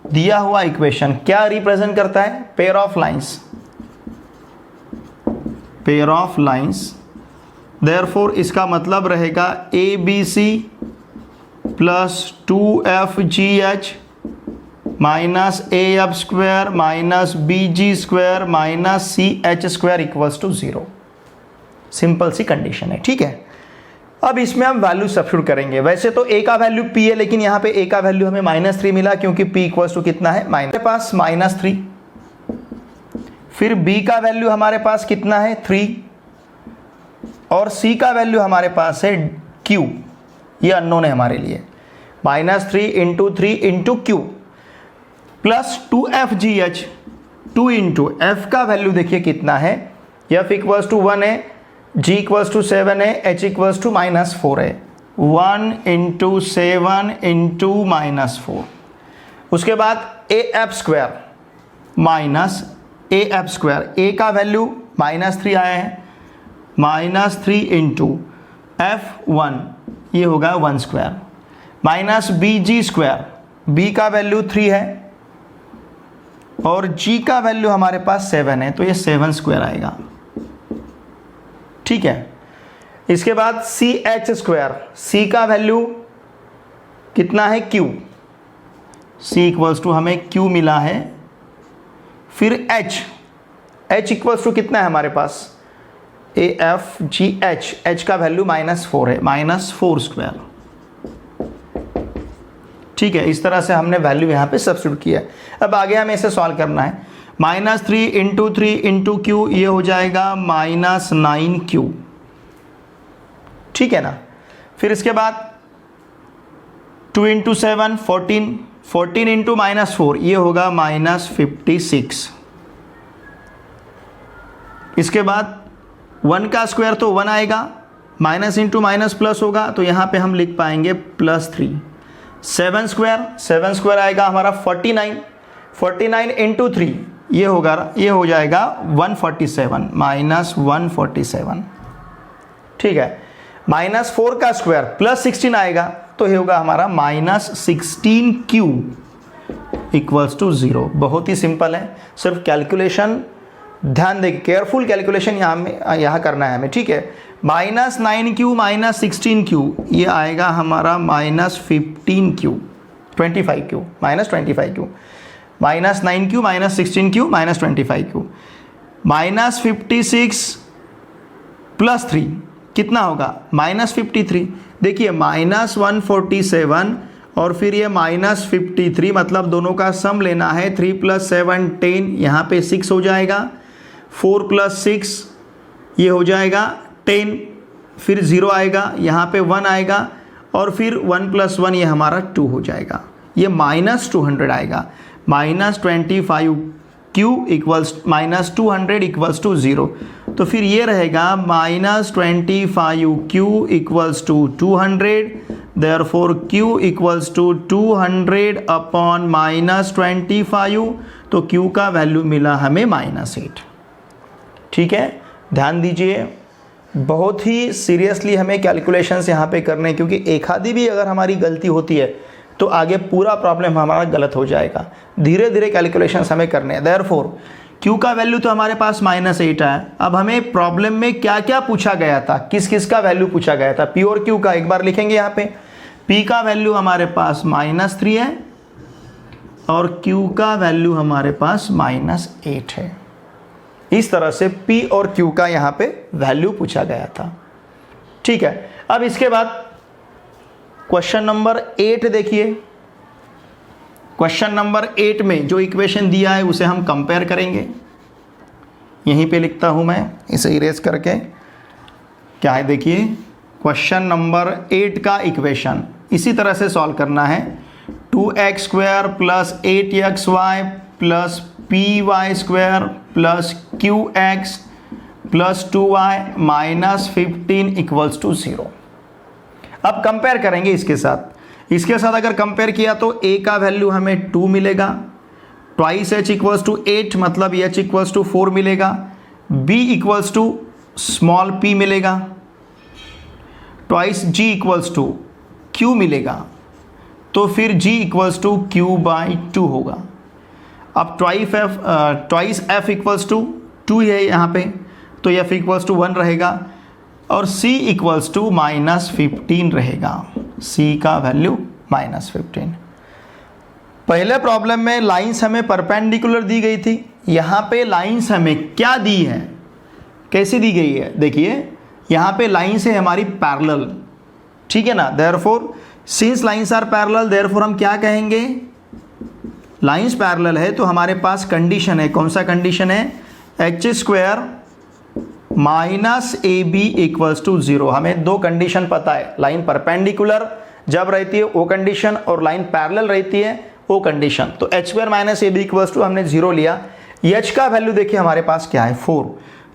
दिया हुआ इक्वेशन क्या रिप्रेजेंट करता है, pair of lines, pair of lines. Therefore इसका मतलब रहेगा ABC plus 2FGH minus AF square minus BG square minus CH square equals to 0। Simple सी कंडीशन है। ठीक है, अब इसमें हम वैल्यू सब्स्टिट्यूट करेंगे। वैसे तो a का वैल्यू p है, लेकिन यहाँ पे a का वैल्यू हमें -3 मिला, क्योंकि p इक्वल्स टू कितना है, हमारे पास -3। फिर b का वैल्यू हमारे पास कितना है, 3, और c का वैल्यू हमारे पास है q, ये अननोन है हमारे लिए, -3 into 3 into Q plus 2FGH, 2 into f का वैल्यू देखिए कितना है, f इक्वल्स टू 1 है, g इक्वल्स टू 7 है, h इक्वल्स टू -4 है, 1 इंटू 7 इंटू -4। उसके बाद AF square minus AF square, a का वैल्यू -3 आया है, -3 इंटू F1, ये होगा 1 square, minus BG square, b का वैल्यू 3 है और g का वैल्यू हमारे पास 7 है, तो ये 7 स्क्वायर आएगा। ठीक है, इसके बाद CH स्क्वायर, c का वैल्यू कितना है, q, c इक्वल्स टू हमें q मिला है। फिर h इक्वल्स टू कितना है हमारे पास, AFGH, h का वैल्यू -4 है, -4 स्क्वायर। ठीक है, इस तरह से हमने वैल्यू यहाँ पे सब्स्टिट्यूट किया। अब आगे हमें इसे सॉल्व करना है। -3 इंटू 3 इंटू क्यू, ये हो जाएगा -9q। ठीक है ना। फिर इसके बाद 2 इंटू 7 14, 14 इंटू -4, ये होगा -56। इसके बाद 1 का स्क्वायर तो 1 आएगा, माइनस इंटू माइनस प्लस होगा, तो यहाँ पे हम लिख पाएंगे +3। 7 स्क्वायर आएगा हमारा 49, 49 इंटू 3, ये हो जाएगा 147, -147। ठीक है, -4 का स्क्वायर +16 आएगा, तो ये होगा हमारा -16q इक्वल्स टू 0। बहुत ही सिंपल है, सिर्फ कैलकुलेशन ध्यान दें, केयरफुल कैलकुलेशन यहाँ करना है हमें। ठीक है, -9q -16q, ये आएगा हमारा -15q, 25q, -25q, -9q -16q -25q, -56 + 3 कितना होगा, -53। देखिए -147 और फिर ये -53, मतलब दोनों का सम लेना है। 3 + 7 10, यहाँ पे 6 हो जाएगा, 4 + 6 ये हो जाएगा 10, फिर 0 आएगा, यहाँ पे 1 आएगा, और फिर 1 + 1 ये हमारा 2 हो जाएगा, ये -200 आएगा। -25q इक्वल्स -200 इक्वल्स टू 0, तो फिर ये रहेगा -25q equals to 200, therefore q equals to 200 upon -25, तो q का वैल्यू मिला हमें -8। ठीक है, ध्यान दीजिए, बहुत ही सीरियसली हमें कैलकुलेशंस यहाँ पे करने हैं, क्योंकि एक आधी भी अगर हमारी गलती होती है तो आगे पूरा प्रॉब्लम हमारा गलत हो जाएगा। धीरे धीरे कैलकुलेशंस हमें करने हैं। देयरफॉर Q का वैल्यू तो हमारे पास -8 है। अब हमें प्रॉब्लम में क्या क्या पूछा गया था, किस किस का वैल्यू पूछा गया था, P और Q का एक बार लिखेंगे यहाँ पे। P का वैल्यू हमारे पास -3 है और Q का वैल्यू हमारे पास -8 है। इस तरह से P और Q का यहाँ पे वैल्यू पूछा गया था। ठीक है, अब इसके बाद क्वेश्चन नंबर 8 देखिए। क्वेश्चन नंबर 8 में जो इक्वेशन दिया है उसे हम कंपेयर करेंगे। यहीं पे लिखता हूं मैं, इसे इरेज करके। क्या है देखिए, क्वेश्चन नंबर 8 का इक्वेशन इसी तरह से सॉल्व करना है। 2x² + 8xy + py² + qx + 2y - 15 = 0। अब कंपेयर करेंगे इसके साथ। इसके साथ अगर कंपेयर किया तो a का वैल्यू हमें 2 मिलेगा, ट्वाइस h = 8 मतलब h = 4 मिलेगा, b = स्मॉल p मिलेगा, ट्वाइस g = q मिलेगा, तो फिर g = q/2 होगा। अब ट्वाइस f = 2 है यहाँ पे, तो f = 1 रहेगा और c = -15 रहेगा। c का वैल्यू -15। पहले प्रॉब्लम में लाइंस हमें परपेंडिकुलर दी गई थी, यहाँ पे लाइंस हमें क्या दी है, कैसे दी गई है देखिए। यहाँ पे लाइंस है हमारी पैरेलल, ठीक है ना। Therefore since lines are parallel, therefore हम क्या कहेंगे, लाइंस पैरेलल है तो हमारे पास कंडीशन है, कौन सा कंडीशन है, h² -ab = 0। हमें दो कंडीशन पता है, लाइन परपेंडिकुलर जब रहती है वो कंडीशन और लाइन पैरेलल रहती है वो कंडीशन। तो h² -ab = हमने 0 लिया। h का वैल्यू देखिए हमारे पास क्या है, 4,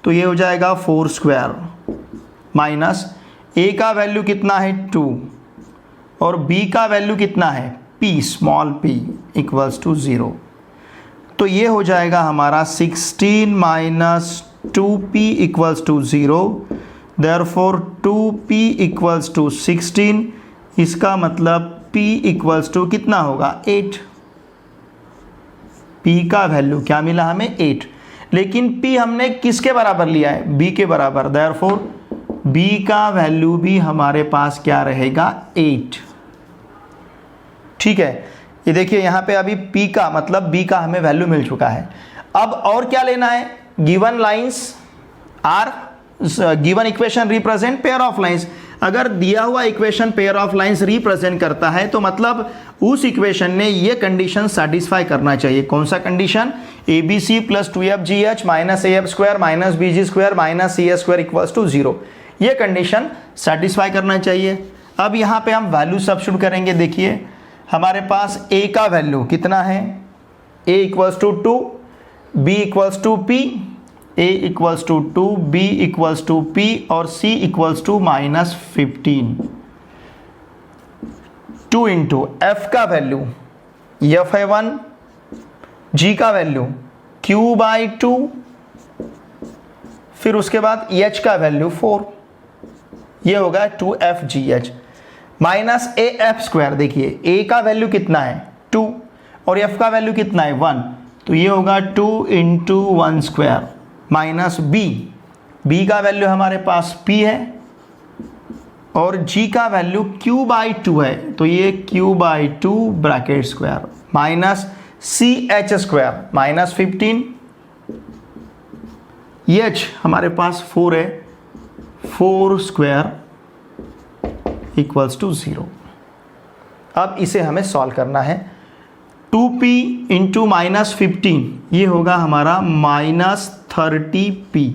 तो ये हो जाएगा 4² माइनस a का वैल्यू कितना है 2 और b का वैल्यू कितना है p, स्मॉल p = 0। तो ये हो जाएगा हमारा 16 - 2p = 0। देयरफॉर 2p = 16, इसका मतलब p = कितना होगा 8। p का वैल्यू क्या मिला हमें 8, लेकिन p हमने किसके बराबर लिया है, b के बराबर। देयरफॉर b का वैल्यू भी हमारे पास क्या रहेगा 8। ठीक है, ये देखिए यहाँ पे अभी p का मतलब b का हमें वैल्यू मिल चुका है। अब और क्या लेना है, given lines are given equation represent pair of lines. अगर दिया हुआ equation pair of lines represent करता है तो मतलब उस इक्वेशन ने ये कंडीशन सेटिस्फाई करना चाहिए। कौन सा condition, abc + 2fgh - af² - bg² - cs² = 0। ये कंडीशन सेटिस्फाई करना चाहिए। अब यहाँ पे हम वैल्यू सब्स्टिट्यूट करेंगे। देखिए हमारे पास a का वैल्यू कितना है, a = 2, b = p, a = 2, b = p और c = -15। 2 × f का वैल्यू f है 1, g का वैल्यू q/2, फिर उसके बाद h का वैल्यू 4, ये होगा 2fgh -af²। देखिए a का वैल्यू कितना है 2 और f का वैल्यू कितना है 1, तो ये होगा 2 × 1² माइनस b का वैल्यू हमारे पास p है और g का वैल्यू q/2 है, तो ये q/2 bracket square minus ch² -15, h हमारे पास 4 है, 4² = 0। अब इसे हमें सॉल्व करना है। 2p × -15 ये होगा हमारा -30p।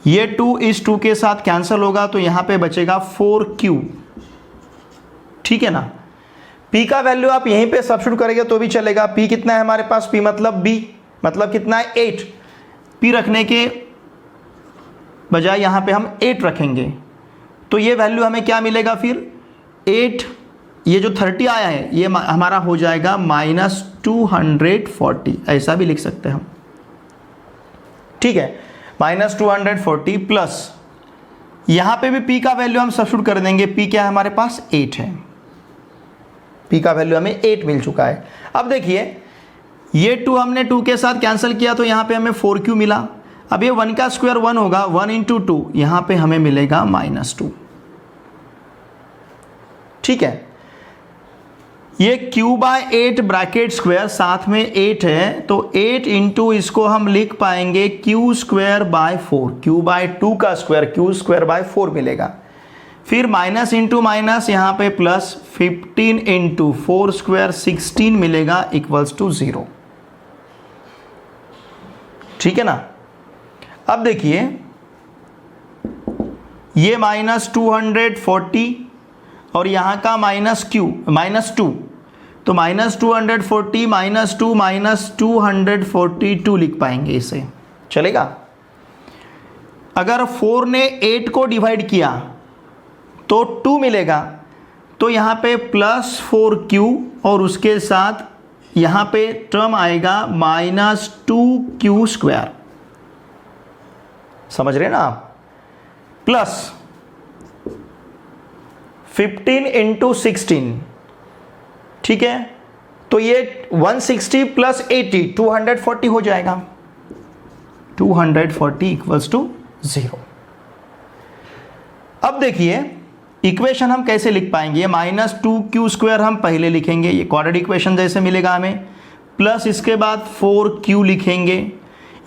ये 2 इस 2 के साथ कैंसिल होगा तो यहाँ पे बचेगा 4q। ठीक है ना। p का वैल्यू आप यहीं पे सब्स्टिट्यूट करेंगे तो भी चलेगा। p कितना है हमारे पास, p मतलब b मतलब कितना है 8। p रखने के बजाय यहाँ पे हम 8 रखेंगे तो ये वैल्यू हमें क्या मिलेगा फिर 8, ये जो 30 आया है ये हमारा हो जाएगा -240, ऐसा भी लिख सकते हैं हम। ठीक है, -240 प्लस यहाँ पे भी p का वैल्यू हम सब्स्टिट्यूट कर देंगे। p क्या है हमारे पास 8 है, p का वैल्यू हमें 8 मिल चुका है। अब देखिए ये 2 हमने 2 के साथ कैंसिल किया तो यहाँ पे हमें 4q मिला। अब ये 1 का स्क्वायर 1 होगा, 1 इंटू 2 यहाँ पे हमें मिलेगा -2। ठीक है, ये q/8 ब्रैकेट स्क्वायर साथ में 8 है तो 8 इंटू इसको हम लिख पाएंगे q²/4, q/2 का स्क्वायर q²/4 मिलेगा। फिर माइनस इंटू माइनस यहाँ पे प्लस 15 इंटू 4² 16 मिलेगा इक्वल्स टू 0। ठीक है ना। अब देखिए ये -240 और यहाँ का -2 तो -240 -2 -242 लिख पाएंगे इसे, चलेगा। अगर 4 ने 8 को डिवाइड किया तो 2 मिलेगा, तो यहाँ पे +4q और उसके साथ यहाँ पे टर्म आएगा -2q²। समझ रहे ना आप। प्लस 15 इंटू 16, ठीक है, तो ये 160 प्लस 80 240 हो जाएगा, 240 इक्वल्स टू 0। अब देखिए इक्वेशन हम कैसे लिख पाएंगे। ये -2q² हम पहले लिखेंगे, ये क्वाड्रेटिक इक्वेशन जैसे मिलेगा हमें, प्लस इसके बाद 4q लिखेंगे।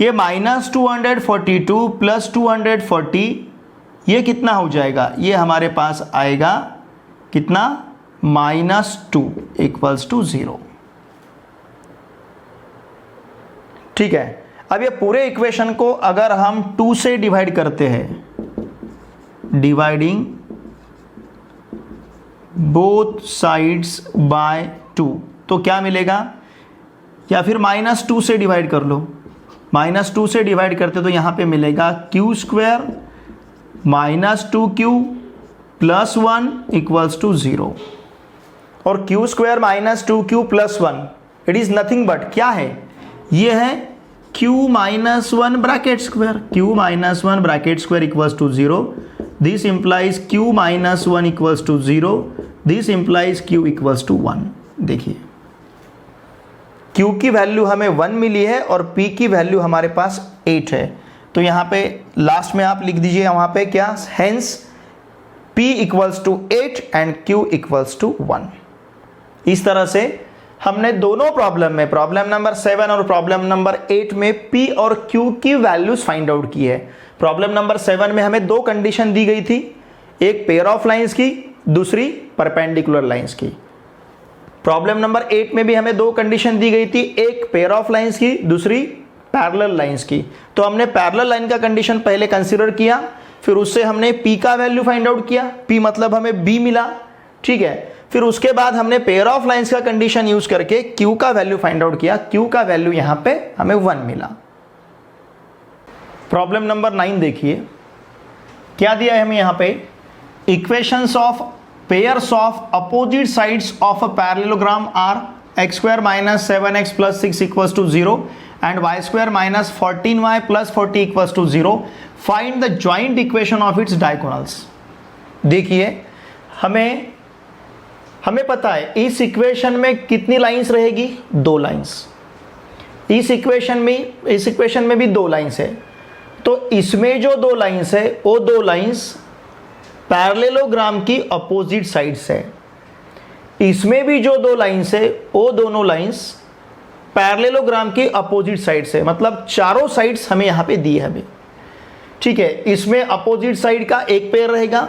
ये -242 प्लस 240 ये कितना हो जाएगा, ये हमारे पास आएगा कितना, -2 इक्वल्स टू 0। ठीक है, अब ये पूरे इक्वेशन को अगर हम 2 से डिवाइड करते हैं, डिवाइडिंग बोथ साइड्स बाय 2, तो क्या मिलेगा, या फिर -2 से डिवाइड कर लो। -2 से डिवाइड करते तो यहाँ पे मिलेगा q² -2q plus 1 equals to 0। और q² -2q plus 1 it is nothing but क्या है, ये है q-1 bracket square, q-1 bracket square equals to 0। This implies q-1 equals to 0, this implies q equals to 1। देखिए q की value हमें 1 मिली है और p की वैल्यू हमारे पास 8 है, तो यहाँ पे लास्ट में आप लिख दीजिए वहाँ पे क्या, hence p equals to 8 and q equals to 1। इस तरह से हमने दोनों प्रॉब्लम में, प्रॉब्लम नंबर 7 और प्रॉब्लम नंबर 8 में p और q की वैल्यूज फाइंड आउट की है। प्रॉब्लम नंबर 7 में हमें दो कंडीशन दी गई थी, एक पेयर ऑफ लाइंस की, दूसरी परपेंडिकुलर लाइंस की। प्रॉब्लम नंबर 8 में भी हमें दो कंडीशन दी गई थी, एक पेयर ऑफ लाइंस की, दूसरी पैरेलल लाइंस की। तो हमने पैरेलल लाइन का कंडीशन पहले कंसीडर किया, फिर उससे हमने p का वैल्यू फाइंड आउट किया, p मतलब हमें b मिला। ठीक है, फिर उसके बाद हमने पेयर ऑफ लाइंस का कंडीशन यूज करके q का वैल्यू फाइंड आउट किया, q का वैल्यू यहां पे हमें 1 मिला। प्रॉब्लम नंबर 9 देखिए क्या दिया है हमें यहां पे, equations of pairs of opposite sides of a parallelogram are x² - 7x + 6 equals to 0 and y² - 14y + 40 equals to 0। Find the joint equation of its diagonals. देखिए हमें पता है इस इक्वेशन में कितनी लाइंस रहेगी, 2 लाइंस। इस इक्वेशन में भी 2 लाइंस है, तो इसमें जो 2 लाइंस है वो 2 लाइंस पैरेललोग्राम की अपोजिट साइड्स है। इसमें भी जो 2 लाइंस है वो दोनों लाइंस पैरेललोग्राम की अपोजिट साइड्स है, मतलब चारों साइड्स हमें यहाँ पे दी है अभी। ठीक है, इसमें अपोजिट साइड का एक पेयर रहेगा,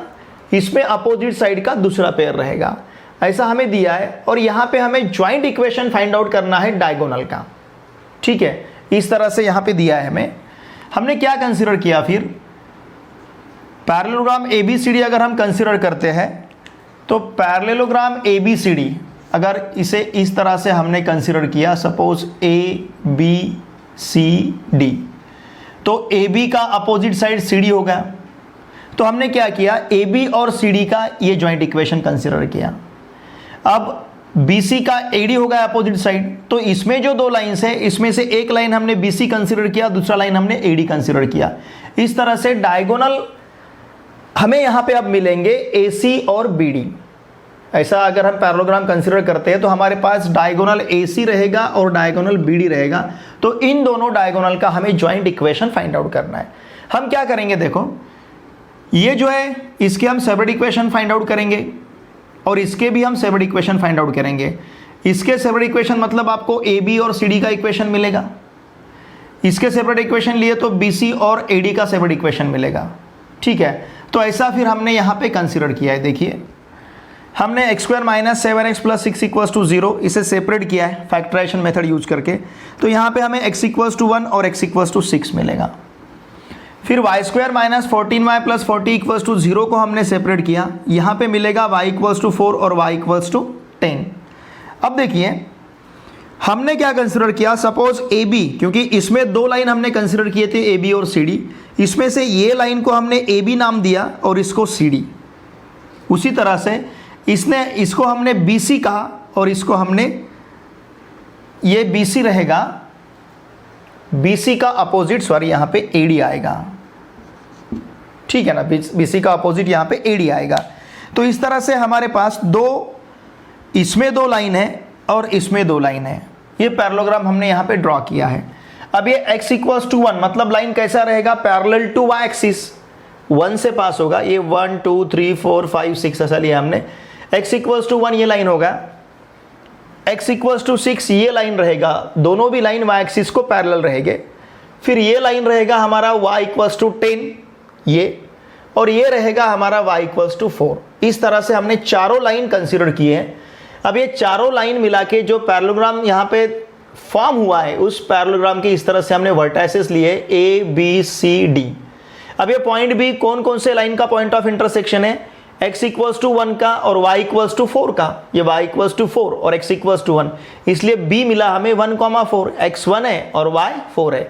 इसमें अपोजिट साइड का दूसरा पेयर रहेगा, ऐसा हमें दिया है। और यहाँ पे हमें ज्वाइंट इक्वेशन फाइंड आउट करना है डायगोनल का। ठीक है, इस तरह से यहाँ पे दिया है हमें। हमने क्या कंसीडर किया, फिर पैरेललोग्राम ABCD अगर हम कंसीडर करते हैं तो पैरेललोग्राम ABCD अगर इसे इस तरह से हमने कंसीडर किया, सपोज ABCD, तो AB का अपोजिट साइड CD होगा। तो हमने क्या किया, AB और CD का ये ज्वाइंट इक्वेशन कंसीडर किया। अब BC का AD होगा अपोजिट साइड, तो इसमें जो दो लाइंस है इसमें से एक लाइन हमने BC कंसीडर किया, दूसरा लाइन हमने AD कंसीडर किया। इस तरह से डायगोनल हमें यहां पे अब मिलेंगे AC और BD। ऐसा अगर हम पैरेललोग्राम कंसीडर करते हैं तो हमारे पास डायगोनल AC रहेगा और डायगोनल BD रहेगा। तो इन दोनों डायगोनल का हमें ज्वाइंट इक्वेशन फाइंड आउट करना है। हम क्या करेंगे, देखो ये जो है इसके हम सेपरेट इक्वेशन फाइंड आउट करेंगे और इसके भी हम सेपरेट इक्वेशन फाइंड आउट करेंगे। इसके सेपरेट इक्वेशन मतलब आपको AB और CD का इक्वेशन मिलेगा, इसके सेपरेट इक्वेशन लिए तो BC और AD का सेपरेट इक्वेशन मिलेगा। ठीक है, तो ऐसा फिर हमने यहाँ पे कंसीडर किया है। देखिए हमने x² - 7x + 6 = 0 इसे सेपरेट किया है फैक्टराइजेशन मेथड यूज करके। तो यहाँ पे हमें x = 1 और x = 6 मिलेगा। फिर y² - 14y + 40 = 0 को हमने सेपरेट किया, यहाँ पे मिलेगा y = 4 और y = 10। अब देखिए हमने क्या कंसिडर किया, सपोज AB, क्योंकि इसमें दो लाइन हमने कंसिडर किए थे AB और CD, इसमें से ये लाइन को हमने AB नाम दिया और इसको CD। उसी तरह से इसको हमने BC कहा और इसको हमने, ये BC रहेगा, BC का अपोजिट यहाँ पे AD आएगा। ठीक है ना, BC का अपोजिट यहाँ पे AD आएगा। तो इस तरह से हमारे पास इसमें दो लाइन है और इसमें दो लाइन है। ये पैरेललोग्राम हमने यहाँ पे ड्रॉ किया है। अब ये x = 1 मतलब लाइन कैसा रहेगा, पैरेलल टू y एक्सिस, 1 से पास होगा। ये 1 2 3 4 5 6 ऐसा लिया हमने। x = 1 ये लाइन होगा, x = 6 ये लाइन रहेगा, दोनों भी लाइन y एक्सिस को पैरेलल रहेंगे। फिर ये लाइन रहेगा हमारा y = 10 ये, और ये रहेगा हमारा y = 4। इस तरह से हमने चारों लाइन कंसीडर किए हैं। अब ये चारों लाइन मिला के जो पैरेललोग्राम यहाँ पे फॉर्म हुआ है, उस पैरेललोग्राम के इस तरह से हमने वर्टाइसेस लिए A B C D। अब ये पॉइंट भी कौन कौन से लाइन का पॉइंट ऑफ इंटरसेक्शन है, x = 1 का और y = 4 का। ये y = 4 और x = 1, इसलिए B मिला हमें 1, 4, x 1 है और y 4 है।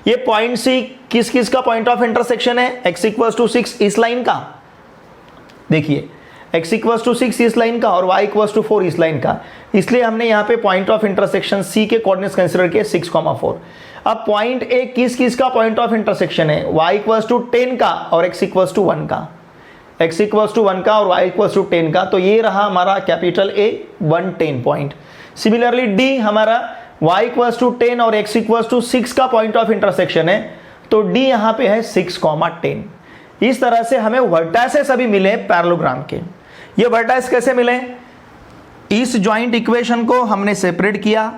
ये पॉइंट C किस किस का पॉइंट ऑफ इंटरसेक्शन है, x = 6 इस लाइन का, देखिए x = 6 इस लाइन का और y = 4 इस लाइन का, इसलिए हमने यहाँ पे पॉइंट ऑफ इंटरसेक्शन C के कोऑर्डिनेट्स कंसीडर किए 6, 4। अब पॉइंट A किस किस का पॉइंट ऑफ इंटरसेक्शन है, y = 10 का और x = 1 का, x = 1 का और y = 10 का। तो ये रहा हमारा capital A 1 10 point. Similarly D हमारा y = 10 और x = 6 का पॉइंट ऑफ इंटरसेक्शन है, तो D यहाँ पे है 6, 10। इस तरह से हमें वर्टाइसेस अभी मिले पैरेललोग्राम के। ये वर्टाइस कैसे मिले, इस ज्वाइंट इक्वेशन को हमने सेपरेट किया,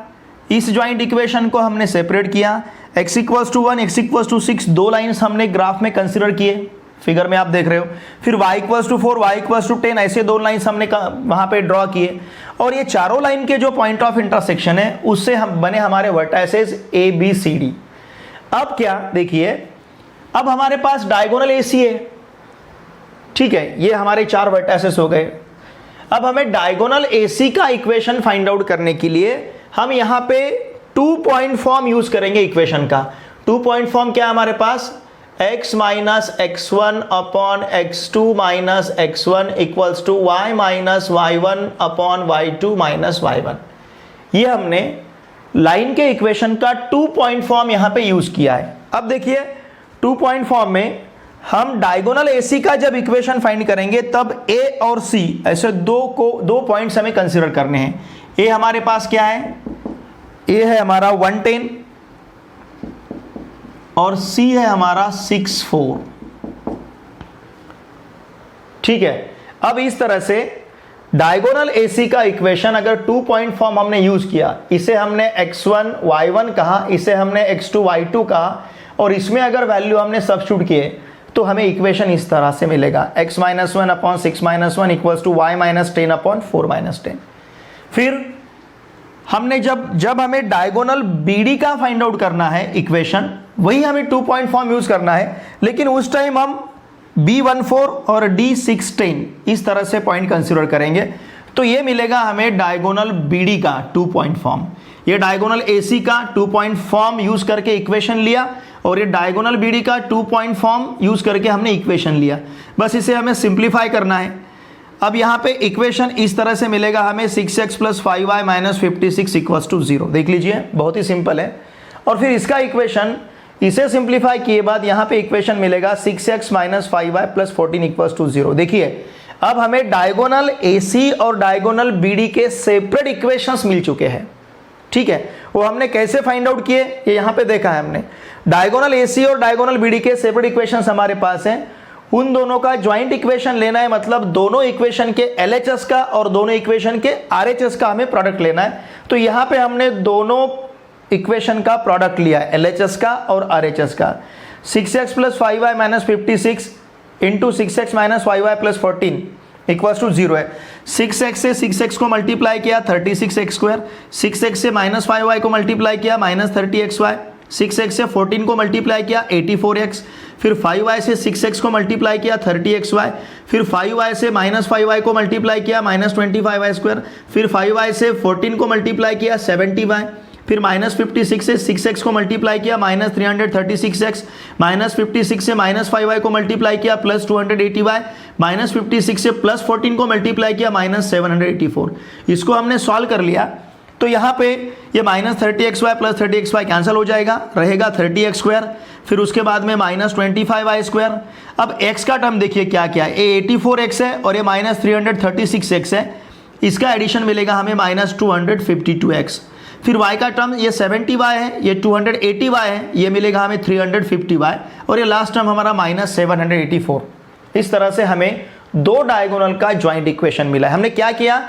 इस ज्वाइंट इक्वेशन को हमने सेपरेट किया, x = 1 x = 6 दो लाइंस हमने ग्राफ में कंसीडर किए, फिगर में आप देख रहे हो। फिर y = 4 y = 10 ऐसे दो लाइंस हमने वहां पे ड्रॉ किए, और ये चारों लाइन के जो पॉइंट ऑफ इंटरसेक्शन है उससे हम बने हमारे vertices A B C D। अब क्या देखिए, अब हमारे पास डायगोनल AC है। ठीक है, ये हमारे 4 वर्टाइसेस हो गए। अब हमें डायगोनल AC का इक्वेशन फाइंड आउट करने के लिए हम यहाँ पे 2 पॉइंट फॉर्म यूज करेंगे इक्वेशन का। 2 पॉइंट फॉर्म क्या है हमारे पास, x - x1 / x2 - x1 = y - y1 / y2 - y1। ये हमने लाइन के इक्वेशन का 2 पॉइंट फॉर्म यहाँ पे यूज किया है। अब देखिए 2 पॉइंट फॉर्म में हम डायगोनल AC का जब इक्वेशन फाइंड करेंगे तब A और C ऐसे दो पॉइंट्स हमें कंसीडर करने हैं। A हमारे पास क्या है, A है हमारा 110 और C है हमारा 6, 4। ठीक है, अब इस तरह से डायगोनल AC का इक्वेशन अगर 2 पॉइंट फॉर्म हमने यूज किया, इसे हमने x1 y1 कहा, इसे हमने x2 y2 कहा, और इसमें अगर वैल्यू हमने सब्स्टिट्यूट किए तो हमें इक्वेशन इस तरह से मिलेगा, x - 1 / 6 - 1 = y - 10 / 4 - 10। फिर हमने जब हमें डायगोनल BD का फाइंड आउट करना है इक्वेशन, वही हमें 2 पॉइंट फॉर्म यूज करना है, लेकिन उस टाइम हम B14 और D16 इस तरह से पॉइंट कंसीडर करेंगे। तो ये मिलेगा हमें डायगोनल BD का 2 पॉइंट फॉर्म। ये डायगोनल AC का 2 पॉइंट फॉर्म यूज करके इक्वेशन लिया, और ये डायगोनल BD का 2 पॉइंट फॉर्म यूज करके हमने इक्वेशन लिया। बस इसे हमें सिंप्लीफाई करना है। अब यहाँ पे इक्वेशन इस तरह से मिलेगा हमें 6x + 5y - 56 = 0। देख लीजिए, बहुत ही सिंपल है। और फिर इसका इक्वेशन, इसे सिंप्लीफाई किए बाद यहाँ पे इक्वेशन मिलेगा 6x - 5y + 14 = 0। देखिए, अब हमें डायगोनल AC और डायगोनल BD के सेपरेट इक्वेशंस मिल चुके हैं। ठीक है, वो हमने कैसे फाइंड आउट किए, ये यहाँ पे देखा है हमने। डायगोनल AC और डायगोनल BD के सेपरेट इक्वेशंस हमारे पास हैं, उन दोनों का ज्वाइंट इक्वेशन लेना है, मतलब दोनों इक्वेशन के LHS का और दोनों इक्वेशन के RHS का हमें प्रोडक्ट लेना है। तो यहाँ पे हमने दोनों इक्वेशन का प्रोडक्ट लिया है, LHS का और RHS का। 6x + 5y - 56 into 6x - 5y + 14 = 0 है। 6x से 6x को मल्टीप्लाई किया 36x², 6x से -5y को मल्टीप्लाई किया -30xy, 6x से 14 को मल्टीप्लाई किया 84x, फिर 5y से 6x को मल्टीप्लाई किया 30xy, फिर 5y से -5y को मल्टीप्लाई किया -25y², फिर 5y से 14 को मल्टीप्लाई किया 70y, फिर -56 से 6x को मल्टीप्लाई किया -336x, -56 से -5y को मल्टीप्लाई किया +280y, -56 से +14 को मल्टीप्लाई किया -784। इसको हमने सॉल्व कर लिया तो यहाँ पे ये -30xy + 30xy कैंसिल हो जाएगा, रहेगा 30x², फिर उसके बाद में -25y²। अब x का टर्म देखिए क्या क्या है, ये 84x है और ये -336x है, इसका एडिशन मिलेगा हमें -252x। फिर y का टर्म ये 70y है, ये 280y है, ये मिलेगा हमें 350y, और ये लास्ट टर्म हमारा -784। इस तरह से हमें दो डायगोनल का ज्वाइंट इक्वेशन मिला है। हमने क्या किया,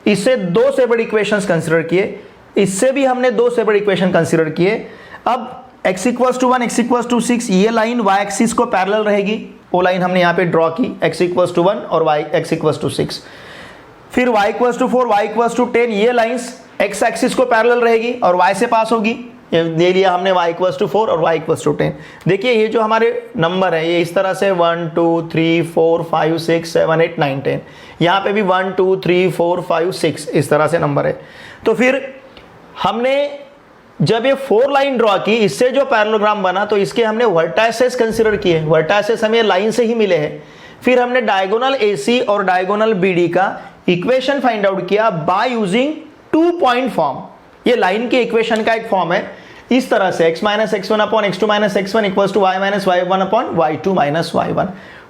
इससे दो सेपरेट इक्वेशंस कंसीडर किए, इससे भी हमने दो सेपरेट इक्वेशन कंसीडर किए। अब x = 1 x = 6, ये लाइन y एक्सिस को पैरेलल रहेगी, वो लाइन हमने यहाँ पे ड्रॉ की, x = 1 और x = 6। फिर y = 4 y = 10, ये लाइंस x एक्सिस को पैरेलल रहेगी और y से पास होगी, ये ले लिया हमने y = 4 और y = 10। देखिए ये जो हमारे नंबर है ये इस तरह से 1 2 3 4 5 6 7 8 9 10, यहाँ पे भी 1 2 3 4 5 6 इस तरह से नंबर है। तो फिर हमने जब ये 4 लाइन ड्रॉ की, इससे जो पैरेललोग्राम बना तो इसके हमने वर्टाइसेस कंसीडर किए, वर्टाइसेस हमें लाइन से ही मिले हैं। फिर हमने डायगोनल AC और डायगोनल BD का इक्वेशन फाइंड आउट किया बाय यूजिंग 2 पॉइंट फॉर्म। ये लाइन के इक्वेशन का एक फॉर्म है, इस तरह से x - x1 / x2 - x1 = y - y1 / y2 - y1।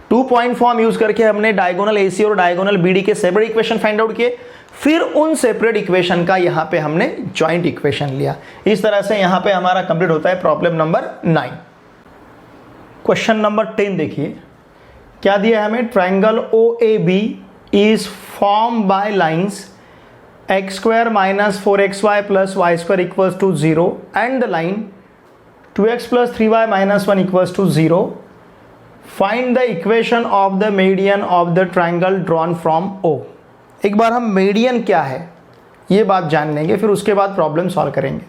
2 point form use करके हमने डायगोनल AC और डायगोनल BD के सेपरेट इक्वेशन फाइंड आउट किए, फिर उन सेपरेट इक्वेशन का यहाँ पे हमने ज्वाइंट इक्वेशन लिया। इस तरह से यहाँ पे हमारा कंप्लीट होता है प्रॉब्लम नंबर 9। क्वेश्चन नंबर 10 देखिए क्या दिया है हमें, triangle OAB is form by lines x² - 4xy + y² = 0 and the line 2x + 3y - 1 = 0. Find the equation of the median of the triangle drawn from O. एक बार हम median क्या है ये बात जान लेंगे, फिर उसके बाद प्रॉब्लम सॉल्व करेंगे।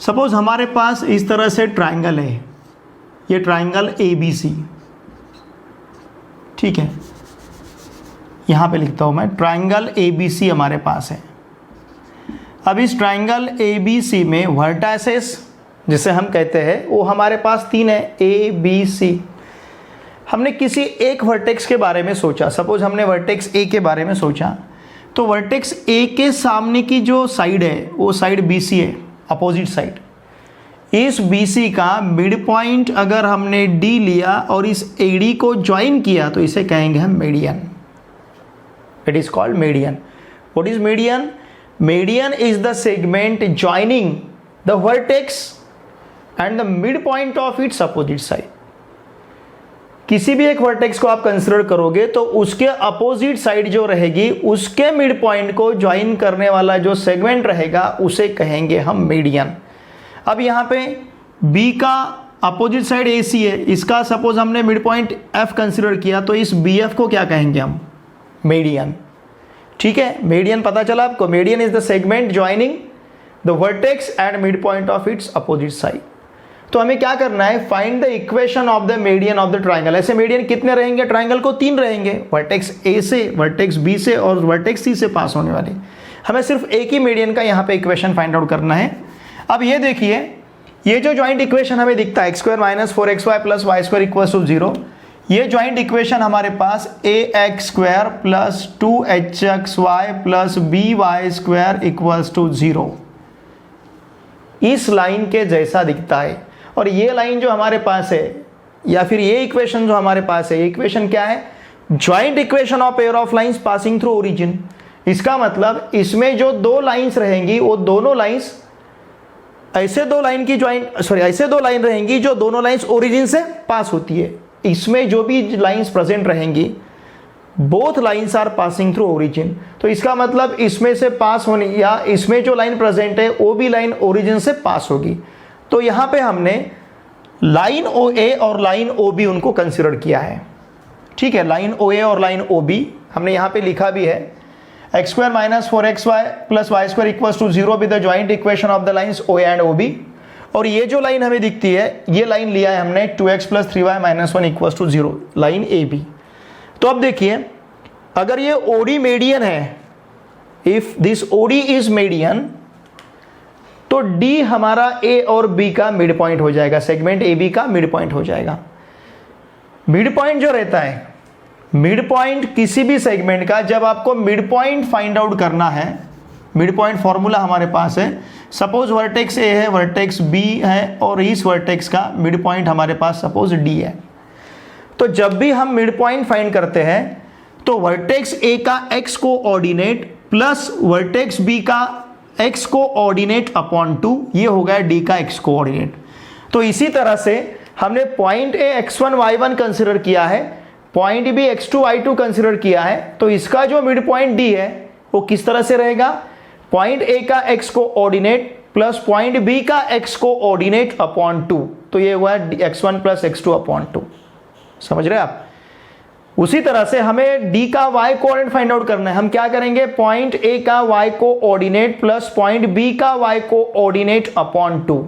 सपोज हमारे पास इस तरह से ट्राइंगल है, ये ट्राइंगल ABC, ठीक है, यहाँ पे लिखता हूँ मैं, ट्राइंगल ABC हमारे पास है। अब इस ट्राइंगल ABC में वर्टाइसेस जिसे हम कहते हैं वो हमारे पास 3 है, ABC। हमने किसी एक वर्टेक्स के बारे में सोचा, सपोज हमने वर्टेक्स A के बारे में सोचा, तो वर्टेक्स A के सामने की जो साइड है वो साइड BC है, अपोजिट साइड। इस BC का मिड पॉइंट अगर हमने D लिया और इस AD को ज्वाइन किया तो इसे कहेंगे हम median. It is called median. What is median? Median is the segment joining the vertex and the midpoint of its opposite side. किसी भी एक वर्टेक्स को आप कंसिडर करोगे तो उसके अपोजिट साइड जो रहेगी उसके मिड पॉइंट को ज्वाइन करने वाला जो सेगमेंट रहेगा उसे कहेंगे हम मीडियन। अब यहाँ पे B का अपोजिट साइड AC है, इसका सपोज हमने मिड पॉइंट F कंसिडर किया तो इस BF को क्या कहेंगे हम, मीडियन। ठीक है, मीडियन पता चला आपको, median is the segment joining the vertex and mid point of its opposite side. तो हमें क्या करना है, find the equation of the median of the triangle. ऐसे मीडियन कितने रहेंगे, ट्राइंगल को 3 रहेंगे, वर्टेक्स A से, वर्टेक्स B से और वर्टेक्स C से पास होने वाले। हमें सिर्फ एक ही मीडियन का यहाँ पे इक्वेशन फाइंड आउट करना है। अब ये देखिए, ये जो ज्वाइंट इक्वेशन हमें दिखता है x² - 4xy + y² = 0, ये ज्वाइंट इक्वेशन हमारे पास ax² plus 2hxy plus by² equals to 0 इस लाइन के जैसा दिखता है। और ये लाइन जो हमारे पास है या फिर ये इक्वेशन जो हमारे पास है, ये इक्वेशन क्या है? Joint equation of pair of lines passing through origin. इसका मतलब इसमें जो दो लाइंस रहेंगी वो दोनों लाइंस ऐसे दो लाइन रहेंगी जो दोनों लाइंस ओरिजिन से पास होती है। इसमें जो भी लाइंस प्रेजेंट रहेंगी both lines are passing through origin. तो इसका मतलब इसमें से पास होने या इसमें जो लाइन प्रेजेंट है वो भी लाइन ओरिजिन से पास होगी। तो यहाँ पे हमने लाइन OA और लाइन OB उनको कंसिडर किया है। ठीक है, लाइन OA और लाइन OB हमने यहाँ पे लिखा भी है x² minus 4xy plus y² equals to 0 with the joint equation of the lines OA and OB। और ये जो लाइन हमें दिखती है ये लाइन लिया है हमने 2x plus 3y minus 1 equals to 0, line AB। तो अब देखिए अगर ये OD मीडियन है, if this OD is median, तो D हमारा A और B का मिड पॉइंट हो जाएगा, सेगमेंट AB का मिड पॉइंट हो जाएगा। मिड पॉइंट जो रहता है, मिड पॉइंट किसी भी सेगमेंट का जब आपको मिड पॉइंट फाइंड आउट करना है, मिड पॉइंट फॉर्मूला हमारे पास है, सपोज वर्टेक्स A है, वर्टेक्स B है और इस वर्टेक्स का मिड पॉइंट हमारे पास सपोज D है। तो जब भी हम मिड पॉइंट फाइंड करते हैं तो वर्टेक्स A का x coordinate plus vertex B का x कोऑर्डिनेट अपॉन 2, ये हो गया D का x कोऑर्डिनेट। तो इसी तरह से हमने point A x1 y1 consider किया है, point B x2 y2 consider किया है। तो इसका जो मिड पॉइंट D है वो किस तरह से रहेगा? पॉइंट A का x coordinate plus point B का x कोऑर्डिनेट अपॉन 2, तो ये हुआ x1 प्लस x2 अपॉन 2। समझ रहे आप? उसी तरह से हमें D का y कोऑर्डिनेट फाइंड आउट करना है। हम क्या करेंगे? पॉइंट A का y coordinate plus point B का y कोऑर्डिनेट अपॉन 2।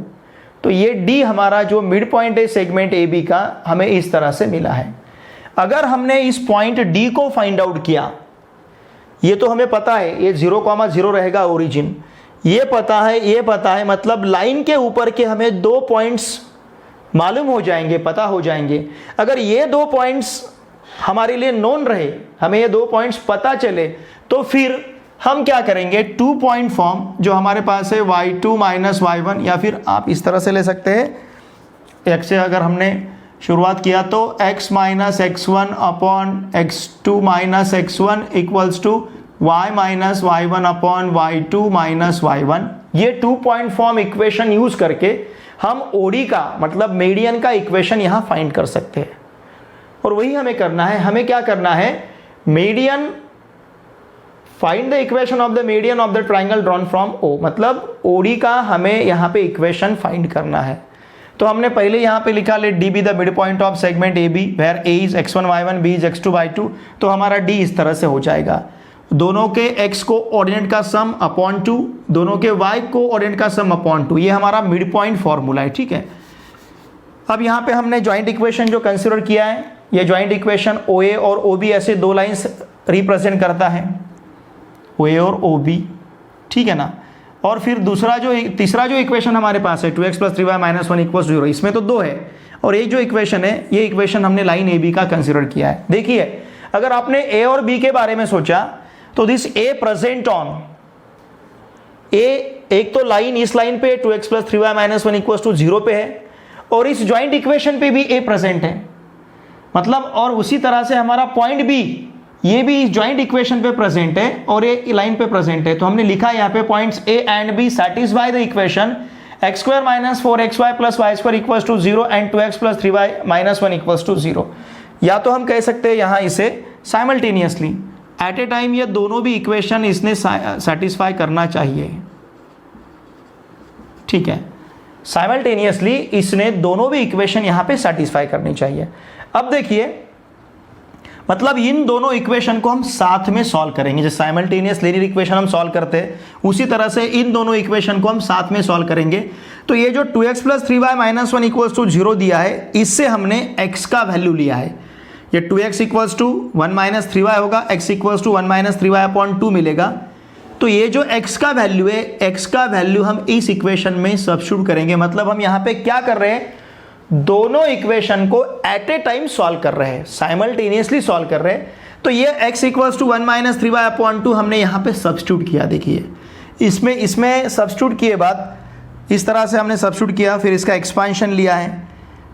तो ये D हमारा जो मिड पॉइंट है सेगमेंट AB का, हमें इस तरह से मिला है। अगर हमने इस पॉइंट D को फाइंड आउट किया, ये तो हमें पता है ये 0,0 रहेगा ओरिजिन, ये पता है, मतलब लाइन के ऊपर के हमें दो पॉइंट्स मालूम हो जाएंगे, पता हो जाएंगे। अगर ये दो पॉइंट्स हमारे लिए नोन रहे, हमें ये दो पॉइंट्स पता चले, तो फिर हम क्या करेंगे? 2 पॉइंट फॉर्म जो हमारे पास है y2 माइनस y1, या फिर आप इस तरह से ले सकते हैं, x से अगर हमने शुरुआत किया तो x minus x1 upon x2 minus x1 equals to y minus y1 upon y2 minus y1। ये 2 पॉइंट फॉर्म इक्वेशन यूज करके हम OD का मतलब मीडियन का इक्वेशन यहाँ फाइंड कर सकते हैं। और वही हमें करना है। हमें क्या करना है? Median, find the equation of the median of the triangle drawn from O, मतलब OD का हमें यहाँ पे इक्वेशन फाइंड करना है। तो हमने पहले यहाँ पे लिखा let D be the mid point of segment AB where A is x1 y1 B is x2 y2। तो हमारा D इस तरह से हो जाएगा, दोनों के x कोऑर्डिनेट का सम अपॉन 2, दोनों के y कोऑर्डिनेट का सम अपॉन 2। ये हमारा मिड पॉइंट फॉर्मूला है। ठीक है, अब यहाँ पे हमने ज्वाइंट इक्वेशन जो कंसिडर किया है, ये ज्वाइंट इक्वेशन OA और OB ऐसे दो लाइंस रिप्रेजेंट करता है, OA और OB। ठीक है ना। और फिर तीसरा जो इक्वेशन हमारे पास है 2x plus 3y minus 1 equals 0, इसमें तो 2 है। और एक जो इक्वेशन है, ये इक्वेशन हमने लाइन AB का कंसिडर किया है। देखिए अगर आपने A और B के बारे में सोचा तो this A present on A, एक तो लाइन इस लाइन पे 2x plus 3y minus 1 equals to 0 पे है, और इस ज्वाइंट इक्वेशन पे भी A प्रेजेंट है, मतलब। और उसी तरह से हमारा पॉइंट B, ये भी इस ज्वाइंट इक्वेशन पे प्रेजेंट है और ये लाइन पे प्रेजेंट है। तो हमने लिखा यहाँ पे points A and B satisfy the equation x² minus 4xy plus y² equals to 0 and 2x plus 3y minus 1 equals to 0। या तो हम कह सकते हैं यहाँ इसे साइमल्टेनियसली एट ए टाइम ये दोनों भी इक्वेशन इसने सेटिस्फाई करना चाहिए। ठीक है, साइमल्टेनियसली इसने दोनों भी इक्वेशन यहाँ पे सेटिस्फाई करनी चाहिए। अब देखिए, मतलब इन दोनों इक्वेशन को हम साथ में सॉल्व करेंगे। जैसे साइमल्टेनियस लीनियर इक्वेशन हम सॉल्व करते हैं, उसी तरह से इन दोनों इक्वेशन को हम साथ में सॉल्व करेंगे। तो ये जो 2x plus 3y minus 1 equals to 0 दिया है, इससे हमने x का वैल्यू लिया है। ये 2x equals to 1 minus 3y होगा, x equals to 1 minus 3y upon 2 मिलेगा। तो ये जो x का वैल्यू है, x का वैल्यू हम इस इक्वेशन में सब्स्टिट्यूट करेंगे। मतलब हम यहाँ पे क्या कर रहे हैं? दोनों इक्वेशन को एट ए टाइम सॉल्व कर रहे हैं, साइमल्टेनियसली सॉल्व कर रहे हैं। तो ये x equals to 1 minus 3y/2 हमने यहाँ पे सब्स्टिट्यूट किया। देखिए इसमें सब्स्टिट्यूट किए बाद इस तरह से हमने सब्स्टिट्यूट किया, फिर इसका एक्सपांशन लिया है,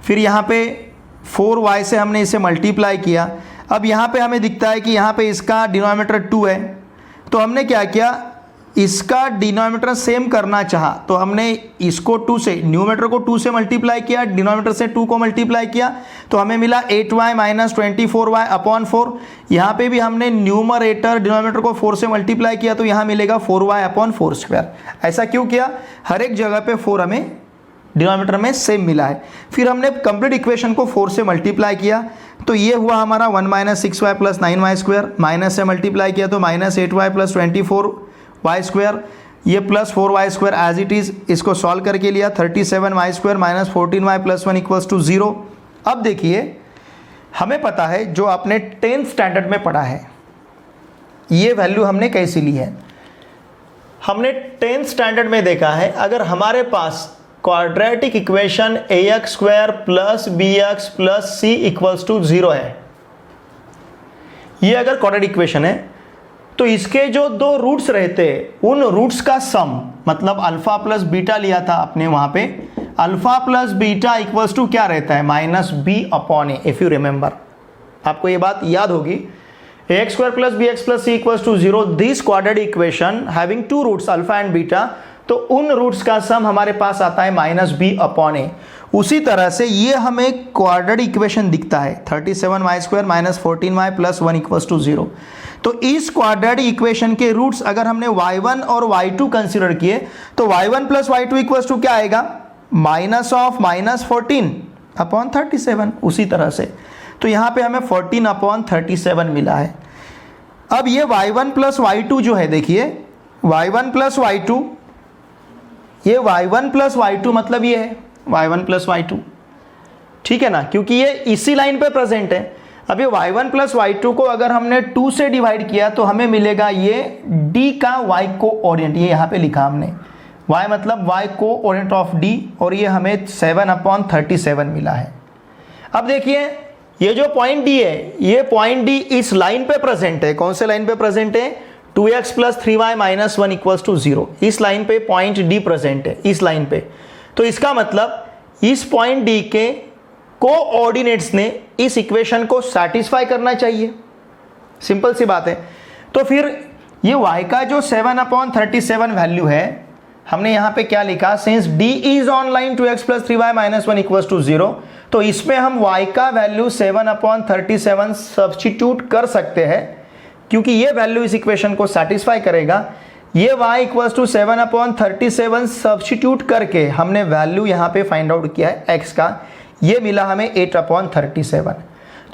फिर यहाँ पे 4y से हमने इसे मल्टीप्लाई किया। अब यहाँ पे हमें दिखता है कि यहाँ पे इसका डिनोमिनेटर 2 है, तो हमने क्या किया, इसका डिनोमिनेटर सेम करना चाहा तो हमने इसको 2 से, न्यूमरेटर को 2 से मल्टीप्लाई किया, डिनोमिनेटर से 2 को मल्टीप्लाई किया, तो हमें मिला 8y माइनस 24y/4। यहाँ पे भी हमने न्यूमरेटर डिनोमिनेटर को 4 से मल्टीप्लाई किया, तो यहाँ मिलेगा 4y/4²। ऐसा क्यों किया, हर एक जगह पे 4 हमें डिनोमिनेटर में सेम मिला है। फिर हमने कंप्लीट इक्वेशन को 4 से मल्टीप्लाई किया, तो ये हुआ हमारा 1 minus 6y plus 9y², minus से मल्टीप्लाई किया तो माइनस 8y प्लस 24y², ये plus 4y² as it is, इसको सॉल्व करके लिया 37y² minus 14y plus 1 equals to 0। अब देखिए हमें पता है, जो आपने 10th स्टैंडर्ड में पढ़ा है, ये वैल्यू हमने कैसी ली है, हमने 10th स्टैंडर्ड में देखा है, अगर हमारे पास quadratic equation ax² plus bx plus c equals to 0 है, ये अगर क्वाड्रेटिक इक्वेशन है, तो इसके जो दो रूट्स रहते हैं उन रूट्स का सम, मतलब अल्फा प्लस बीटा लिया था आपने वहां पे, alpha plus beta equals to क्या रहता है, -b/a। इफ यू रिमेंबर, आपको ये बात याद होगी, ax² plus bx plus c equals to 0, this quadratic equation having two roots alpha and beta, तो उन रूट्स का सम हमारे पास आता है -b/a। उसी तरह से ये हमें क्वाड्रेटिक इक्वेशन दिखता है 37y² minus 14y plus 1 equals to 0। तो इस क्वाड्रेटिक इक्वेशन के रूट्स अगर हमने y1 और y2 कंसीडर किए, तो y1 plus y2 equals to क्या आएगा, -14/37। उसी तरह से तो यहाँ पे हमें 14/37 मिला है। अब ये y1 प्लस y2 जो है, देखिए y1 प्लस y2, ये y1 प्लस y2 मतलब ये है y1 प्लस y2, ठीक है ना, क्योंकि ये इसी लाइन पे प्रेजेंट है। अब ये y1 प्लस y2 को अगर हमने 2 से डिवाइड किया तो हमें मिलेगा ये d का y कोऑर्डिनेट, ये यहाँ पे लिखा हमने, y मतलब y कोऑर्डिनेट ऑफ d, और ये हमें 7/37 मिला है। अब देखिए ये जो पॉइंट d है, ये पॉइंट d इस लाइन पे प्रेजेंट है। कौन से लाइन पे प्रेजेंट है, 2x plus 3y minus 1 equals to 0, इस लाइन पे पॉइंट d प्रेजेंट है, इस लाइन पे। तो इसका मतलब इस पॉइंट d के कोऑर्डिनेट्स ने इस इक्वेशन को सैटिस्फाई करना चाहिए, सिंपल सी बात है। तो फिर ये y का जो 7/37 वैल्यू है, हमने यहाँ पे क्या लिखा, since d is on line 2x plus 3y minus 1 equals to 0, तो इसमें हम y का वैल्यू 7/37 सब्स्टिट्यूट कर सकते हैं, क्योंकि ये वैल्यू इस इक्वेशन को सैटिस्फाई करेगा। ये y इक्वल्स टू 7/37 सब्स्टिट्यूट करके हमने वैल्यू यहाँ पे फाइंड आउट किया है x का, ये मिला हमें 8/37।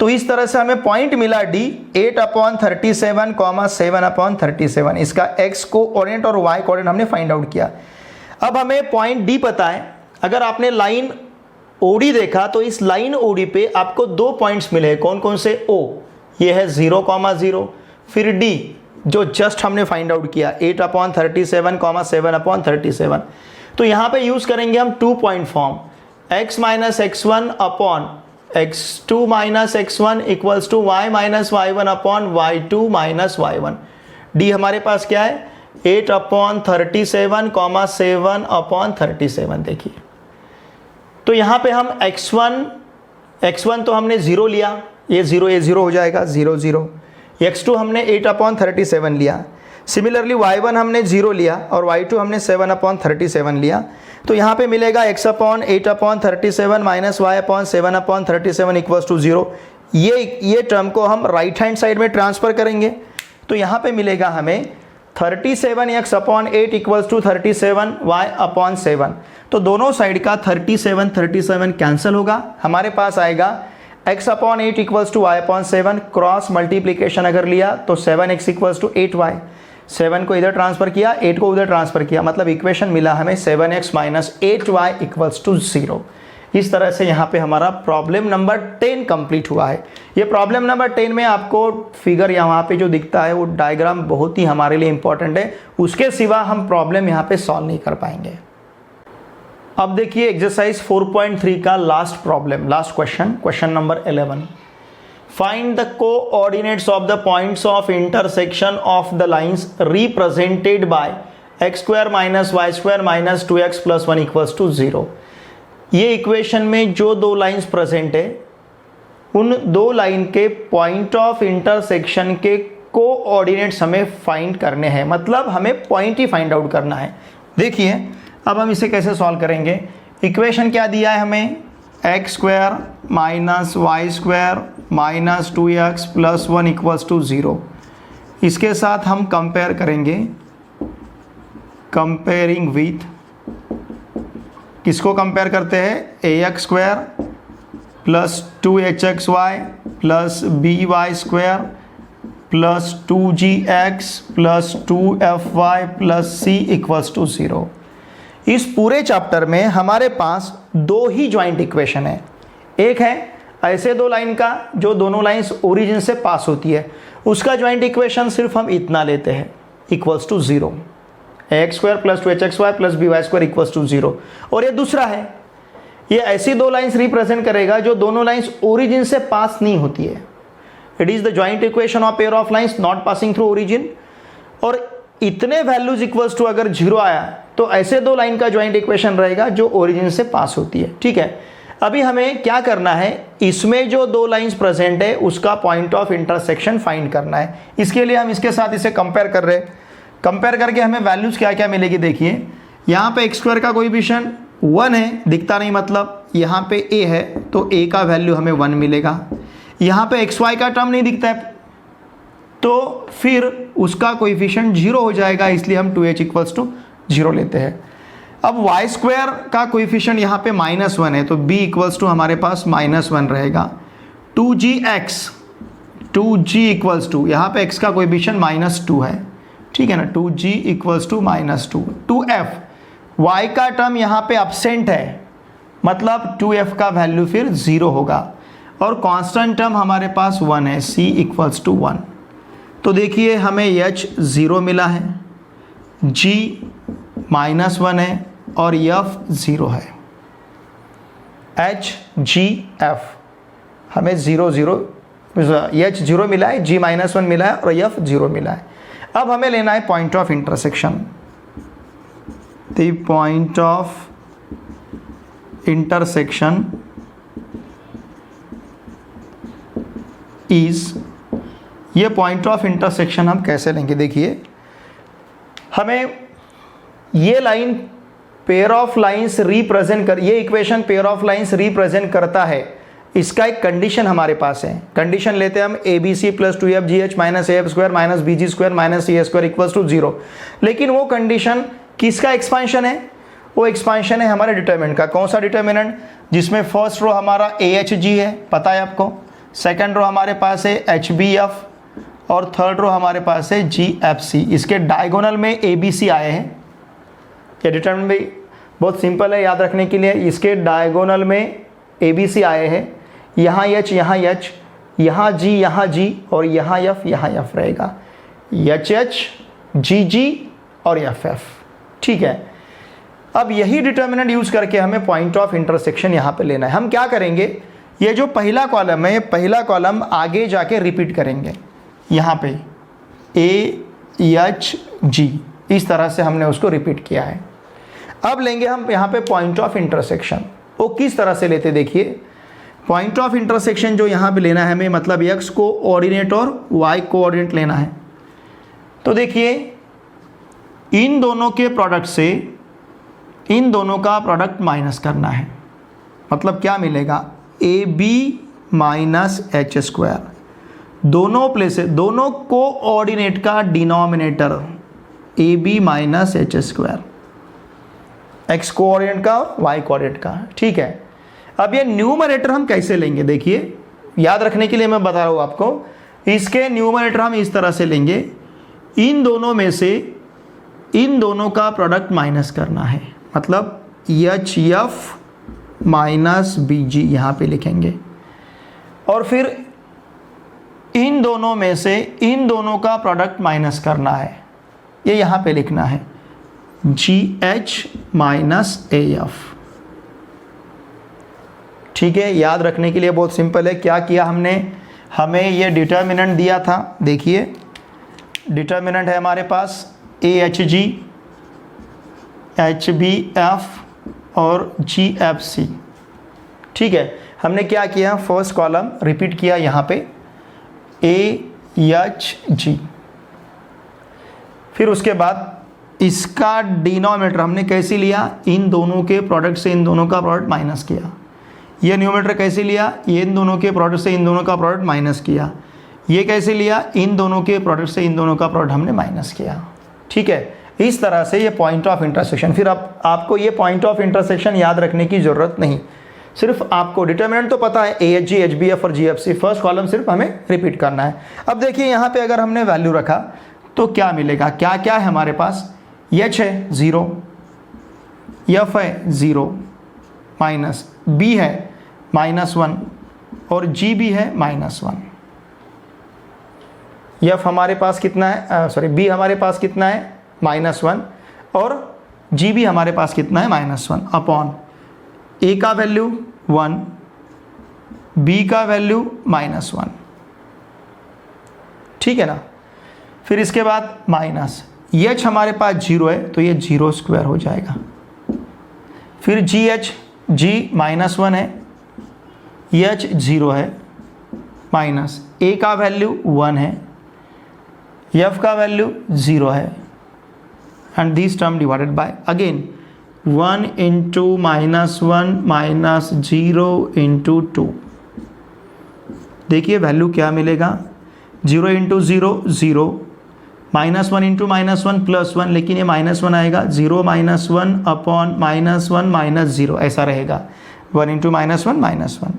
तो इस तरह से हमें पॉइंट मिला d 8/37, 7/37, इसका x कोऑर्डिनेट और y कोऑर्डिनेट हमने फाइंड आउट किया। अब हमें पॉइंट d पता है। अगर आपने लाइन OD देखा तो इस लाइन OD पे आपको दो पॉइंट्स मिले, कौन कौन से, O ये है 0,0, फिर d जो जस्ट हमने फाइंड आउट किया 8/37, 7/37। तो यहाँ पे यूज करेंगे हम 2 point form, x minus x1 upon x2 minus x1 equals to y minus y1 upon y2 minus y1। d हमारे पास क्या है, 8/37, 7/37। देखिए तो यहाँ पे हम x1 तो हमने 0 लिया, ये 0 हो जाएगा, 0 0। x2 हमने 8/37 लिया, सिमिलरली y1 हमने 0 लिया और y2 हमने 7/37 लिया। तो यहाँ पे मिलेगा x/8/37 minus y/7/37 equals to 0। ये टर्म को हम राइट हैंड साइड में ट्रांसफर करेंगे, तो यहाँ पे मिलेगा हमें 37x/8 इक्वल्स टू 37y/7। तो दोनों साइड का 37 कैंसिल होगा, हमारे पास आएगा x/8 equals to y/7, cross multiplication अगर लिया तो 7x इक्वल्स टू 8y, 7 को इधर ट्रांसफर किया, 8 को उधर ट्रांसफर किया, मतलब इक्वेशन मिला हमें 7x minus 8y equals to 0। इस तरह से यहाँ पे हमारा प्रॉब्लम नंबर 10 कंप्लीट हुआ है। ये प्रॉब्लम नंबर 10 में आपको फिगर यहाँ पे जो दिखता है वो डायग्राम बहुत ही हमारे लिए इंपॉर्टेंट है, उसके सिवा हम प्रॉब्लम यहाँ पे सॉल्व नहीं कर पाएंगे। अब देखिए एक्सरसाइज 4.3 का last problem, last question number 11। Find the coordinates of the points of intersection of the lines represented by x² - y² - 2x + 1 = 0। ये इक्वेशन में जो दो लाइंस प्रेजेंट है उन दो लाइन के पॉइंट ऑफ इंटरसेक्शन के कोऑर्डिनेट्स हमें फाइंड करने हैं, मतलब हमें पॉइंट ही फाइंड आउट करना है। देखिए अब हम इसे कैसे सॉल्व करेंगे। इक्वेशन क्या दिया है हमें, x² - y² - 2x + 1 = 0। इसके साथ हम कंपेयर करेंगे, कंपेयरिंग विथ, किसको कंपेयर करते हैं, ax² + 2hxy + by² + 2gx + 2fy + c = 0। इस पूरे चैप्टर में हमारे पास दो ही ज्वाइंट इक्वेशन है। एक है ऐसे दो लाइन का जो दोनों लाइंस ओरिजिन से पास होती है, उसका ज्वाइंट इक्वेशन सिर्फ हम इतना लेते हैं, = 0, ax² + 2hxy + by² = 0। और ये दूसरा है, ये ऐसी दो लाइंस रिप्रेजेंट करेगा जो दोनों लाइंस ओरिजिन से पास नहीं होती है। It is the joint equation of pair of lines not passing through origin. और इतने वैल्यूज इक्वल्स टू अगर 0 आया तो ऐसे दो लाइन का ज्वाइंट इक्वेशन रहेगा जो ओरिजिन से पास होती है। ठीक है, अभी हमें क्या करना है, इसमें जो दो लाइंस प्रेजेंट है उसका पॉइंट ऑफ इंटरसेक्शन फाइंड करना है। इसके लिए हम इसके साथ इसे कंपेयर कर रहे हैं। कंपेयर करके हमें वैल्यूज क्या क्या मिलेगी। देखिए यहाँ पे x² का कोएफिशिएंट 1 है, दिखता नहीं, मतलब यहाँ पे a है तो a का वैल्यू हमें 1 मिलेगा। यहाँ पे xy का टर्म नहीं दिखता है तो फिर उसका कोएफिशिएंट 0 हो जाएगा, इसलिए हम 2h = 0 लेते हैं। अब y² का कोएफिशिएंट यहाँ पे -1 है तो b = हमारे पास -1 रहेगा। 2gx, 2g = यहाँ पे x का कोएफिशिएंट -2 है, ठीक है ना, 2g = -2। 2f, y का टर्म यहाँ पे एब्सेंट है, मतलब 2f का वैल्यू फिर 0 होगा। और कांस्टेंट टर्म हमारे पास 1 है, c = 1। तो देखिए हमें h 0 मिला है, g -1 है और f 0 है। h g f हमें 0 0 h 0 मिला है, g -1 मिला है और f 0 मिला है। अब हमें लेना है point of intersection. The point of intersection is, ये पॉइंट ऑफ इंटरसेक्शन हम कैसे लेंगे। देखिए हमें ये line pair of lines represent कर, ये equation pair of lines represent करता है, इसका एक कंडीशन हमारे पास है। कंडीशन लेते हैं हम abc + 2fgh - af² - bg² - ca² = 0। लेकिन वो कंडीशन किसका एक्सपांशन है, वो एक्सपांशन है हमारे डिटर्मिनेंट का। कौन सा डिटर्मिनेंट, जिसमें फर्स्ट रो हमारा ahg है, पता है आपको, सेकंड रो हमारे पास है hbf और थर्ड रो हमारे पास है gfc। इसके डायगोनल में abc आए हैं। ये डिटर्मिनेंट भी बहुत सिंपल है याद रखने के लिए, इसके डायगोनल में abc आए हैं, यहाँ h, यहाँ h, यहाँ g, यहाँ g और यहाँ f रहेगा, hh, gg और ff। ठीक है, अब यही डिटर्मिनेंट यूज करके हमें पॉइंट ऑफ इंटरसेक्शन यहाँ पे लेना है। हम क्या करेंगे, ये जो पहला कॉलम है, ये पहला कॉलम आगे जाके रिपीट करेंगे, यहाँ पे a h g, इस तरह से हमने उसको रिपीट किया है। अब लेंगे हम यहाँ पे पॉइंट ऑफ इंटरसेक्शन। वो किस तरह से लेते, देखिए पॉइंट ऑफ इंटरसेक्शन जो यहाँ पे लेना है हमें, मतलब x कोऑर्डिनेट और y कोऑर्डिनेट लेना है। तो देखिए इन दोनों के प्रोडक्ट से इन दोनों का प्रोडक्ट माइनस करना है, मतलब क्या मिलेगा, ab - h²। दोनों प्लेसेस, दोनों कोऑर्डिनेट का denominator ab - h², x coordinate का और y कोऑर्डिनेट का। ठीक है, अब ये न्यूमरेटर हम कैसे लेंगे, देखिए याद रखने के लिए मैं बता रहा हूँ आपको। इसके न्यूमरेटर हम इस तरह से लेंगे, इन दोनों में से इन दोनों का प्रोडक्ट माइनस करना है, मतलब hf - bg यहाँ पे लिखेंगे। और फिर इन दोनों में से इन दोनों का प्रोडक्ट माइनस करना है, ये यहाँ पे लिखना है gh - af। ठीक है, याद रखने के लिए बहुत सिंपल है। क्या किया हमने, हमें ये डिटर्मिनेंट दिया था, देखिए डिटर्मिनेंट है हमारे पास AHG, HBF और GFC। ठीक है, हमने क्या किया, फर्स्ट कॉलम रिपीट किया यहाँ पे AHG, फिर उसके बाद इसका डिनोमिनेटर हमने कैसे लिया, इन दोनों के प्रोडक्ट से इन दोनों का प्रोडक्ट माइनस किया। ये न्यूमरेटर कैसे लिया, ये इन दोनों के प्रोडक्ट से इन दोनों का प्रोडक्ट माइनस किया। ये कैसे लिया, इन दोनों के प्रोडक्ट से इन दोनों का प्रोडक्ट हमने माइनस किया। ठीक है, इस तरह से ये पॉइंट ऑफ इंटरसेक्शन। फिर आपको ये पॉइंट ऑफ इंटरसेक्शन याद रखने की ज़रूरत नहीं, सिर्फ आपको डिटर्मिनेंट तो पता है AHG, HBF और GFC, फर्स्ट कॉलम सिर्फ हमें रिपीट करना है। अब देखिए यहाँ पे अगर हमने वैल्यू रखा तो क्या मिलेगा, क्या क्या है हमारे पास, H है 0, F है 0 माइनस, B है -1 और G भी है -1। F हमारे पास कितना है, B हमारे पास कितना है -1 और G भी हमारे पास कितना है -1 अपॉन A का वैल्यू 1, B का वैल्यू -1। ठीक है ना, फिर इसके बाद माइनस H हमारे पास 0 है तो ये 0 स्क्वायर हो जाएगा। फिर GH, G -1 है, H 0 है माइनस A का वैल्यू 1 है, F का वैल्यू 0 है and this term divided by again 1 into -1 minus 0 into 2। देखिए वैल्यू क्या मिलेगा, 0 इंटू 0 0, -1 इंटू -1 +1, लेकिन ये -1 आएगा, 0 -1 अपॉन -1 माइनस 0 ऐसा रहेगा, 1 इंटू -1 -1।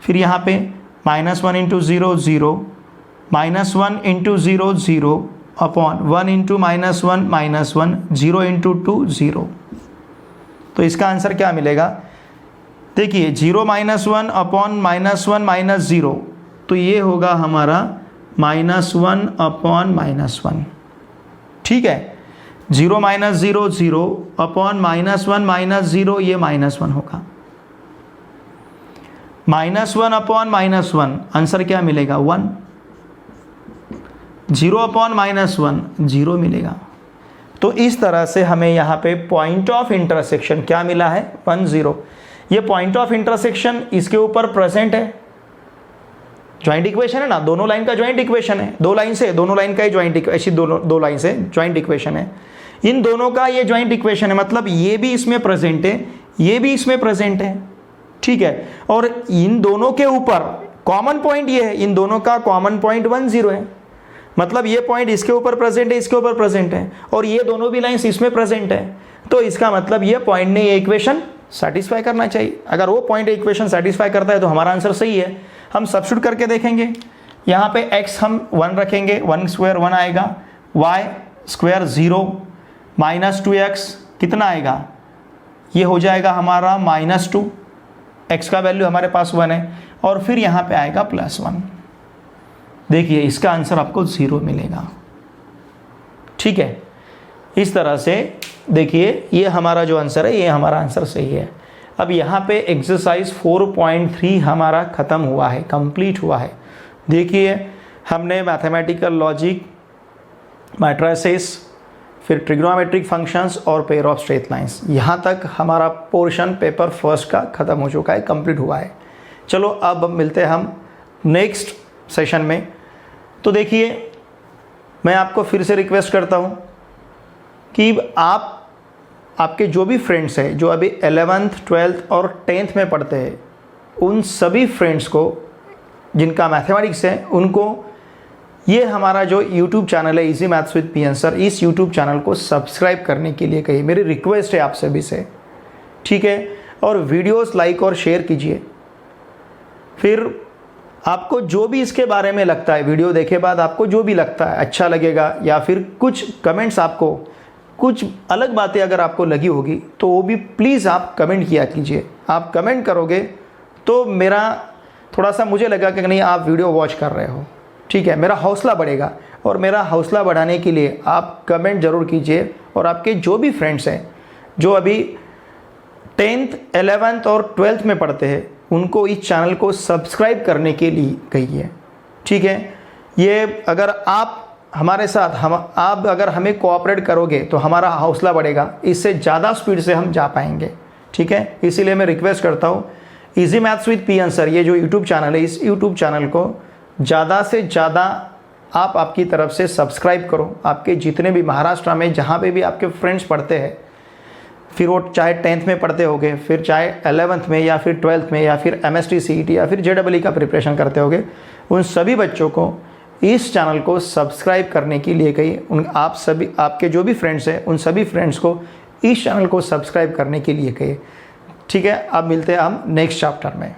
फिर यहाँ पे -1 into 0 0, -1 into 0 0 upon 1 into -1 -1, 0 into 2 0। तो इसका आंसर क्या मिलेगा, देखिए 0 -1 अपॉन -1 माइनस 0, तो ये होगा हमारा -1 अपॉन -1। ठीक है, 0 -0 0 अपॉन -1 माइनस 0, ये -1 होगा, -1 अपॉन -1 आंसर क्या मिलेगा 1, 0 अपॉन -1 0 मिलेगा। तो इस तरह से हमें यहाँ पे पॉइंट ऑफ इंटरसेक्शन क्या मिला है 1 0। ये पॉइंट ऑफ इंटरसेक्शन इसके ऊपर प्रेजेंट है, ज्वाइंट इक्वेशन है ना, दोनों लाइन का ज्वाइंट इक्वेशन है, दो लाइन से दोनों लाइन का ही ज्वाइंट, ऐसी दो लाइन से ज्वाइंट इक्वेशन है, इन दोनों का ये ज्वाइंट इक्वेशन है, मतलब ये भी इसमें प्रेजेंट है, ये भी इसमें प्रेजेंट है। ठीक है, और इन दोनों के ऊपर कॉमन पॉइंट ये है, इन दोनों का कॉमन पॉइंट 1 0 है, मतलब ये पॉइंट इसके ऊपर प्रेजेंट है, इसके ऊपर प्रेजेंट है, और ये दोनों भी लाइंस इसमें प्रेजेंट है। तो इसका मतलब ये पॉइंट ने ये इक्वेशन सेटिस्फाई करना चाहिए। अगर वो पॉइंट इक्वेशन सेटिस्फाई करता है तो हमारा आंसर सही है। हम सब्स्टिट्यूट करके देखेंगे, यहाँ पे x हम 1 रखेंगे, 1 स्क्वायर 1 आएगा, y स्क्वायर 0 माइनस 2x कितना आएगा, ये हो जाएगा हमारा -2, x का वैल्यू हमारे पास 1 है, और फिर यहाँ पे आएगा +1। देखिए इसका आंसर आपको 0 मिलेगा। ठीक है, इस तरह से देखिए ये हमारा जो आंसर है, ये हमारा आंसर सही है। अब यहाँ पे एक्सरसाइज 4.3 हमारा ख़त्म हुआ है, कंप्लीट हुआ है। देखिए हमने मैथमेटिकल लॉजिक, मैट्रिसेस, फिर ट्रिग्नोमेट्रिक फंक्शंस और पेयर ऑफ स्ट्रेट लाइंस, यहाँ तक हमारा पोर्शन पेपर फर्स्ट का ख़त्म हो चुका है, कंप्लीट हुआ है। चलो अब मिलते हैं हम नेक्स्ट सेशन में। तो देखिए मैं आपको फिर से रिक्वेस्ट करता हूँ कि आपके जो भी फ्रेंड्स हैं जो अभी 11th 12th और 10th में पढ़ते हैं, उन सभी फ्रेंड्स को जिनका मैथमेटिक्स है, उनको ये हमारा जो YouTube चैनल है easy maths with PN sir, इस YouTube चैनल को सब्सक्राइब करने के लिए कहिए, मेरी रिक्वेस्ट है आप सभी से। ठीक है, और वीडियोस लाइक और शेयर कीजिए। फिर आपको जो भी इसके बारे में लगता है, वीडियो देखे बाद आपको जो भी लगता है अच्छा लगेगा, या फिर कुछ कमेंट्स, आपको कुछ अलग बातें अगर आपको लगी होगी तो वो भी प्लीज़ आप कमेंट किया कीजिए। आप कमेंट करोगे तो मेरा थोड़ा सा मुझे लगा कि नहीं आप वीडियो वॉच कर रहे हो। ठीक है, मेरा हौसला बढ़ेगा, और मेरा हौसला बढ़ाने के लिए आप कमेंट ज़रूर कीजिए। और आपके जो भी फ्रेंड्स हैं जो अभी 10th 11th और 12th में पढ़ते हैं, उनको इस चैनल को सब्सक्राइब करने के लिए कही है। ठीक है, ये अगर आप हमारे साथ आप अगर हमें कोऑपरेट करोगे तो हमारा हौसला बढ़ेगा, इससे ज़्यादा स्पीड से हम जा पाएंगे। ठीक है, इसीलिए मैं रिक्वेस्ट करता हूँ easy maths with P answer, ये जो यूट्यूब चैनल है, इस यूट्यूब चैनल को ज़्यादा से ज़्यादा आप आपकी तरफ से सब्सक्राइब करो। आपके जितने भी महाराष्ट्र में जहाँ पे भी आपके फ्रेंड्स पढ़ते हैं, फिर वो चाहे 10th में पढ़ते होंगे, फिर चाहे 11th में या फिर 12th में या फिर MST CET या फिर JEE का प्रिपरेशन करते होंगे, उन सभी बच्चों को इस चैनल को सब्सक्राइब करने के लिए कहिए। आप सभी, आपके जो भी फ्रेंड्स हैं, उन सभी फ्रेंड्स को इस चैनल को सब्सक्राइब करने के लिए कहिए। ठीक है, अब मिलते हैं हम नेक्स्ट चैप्टर में।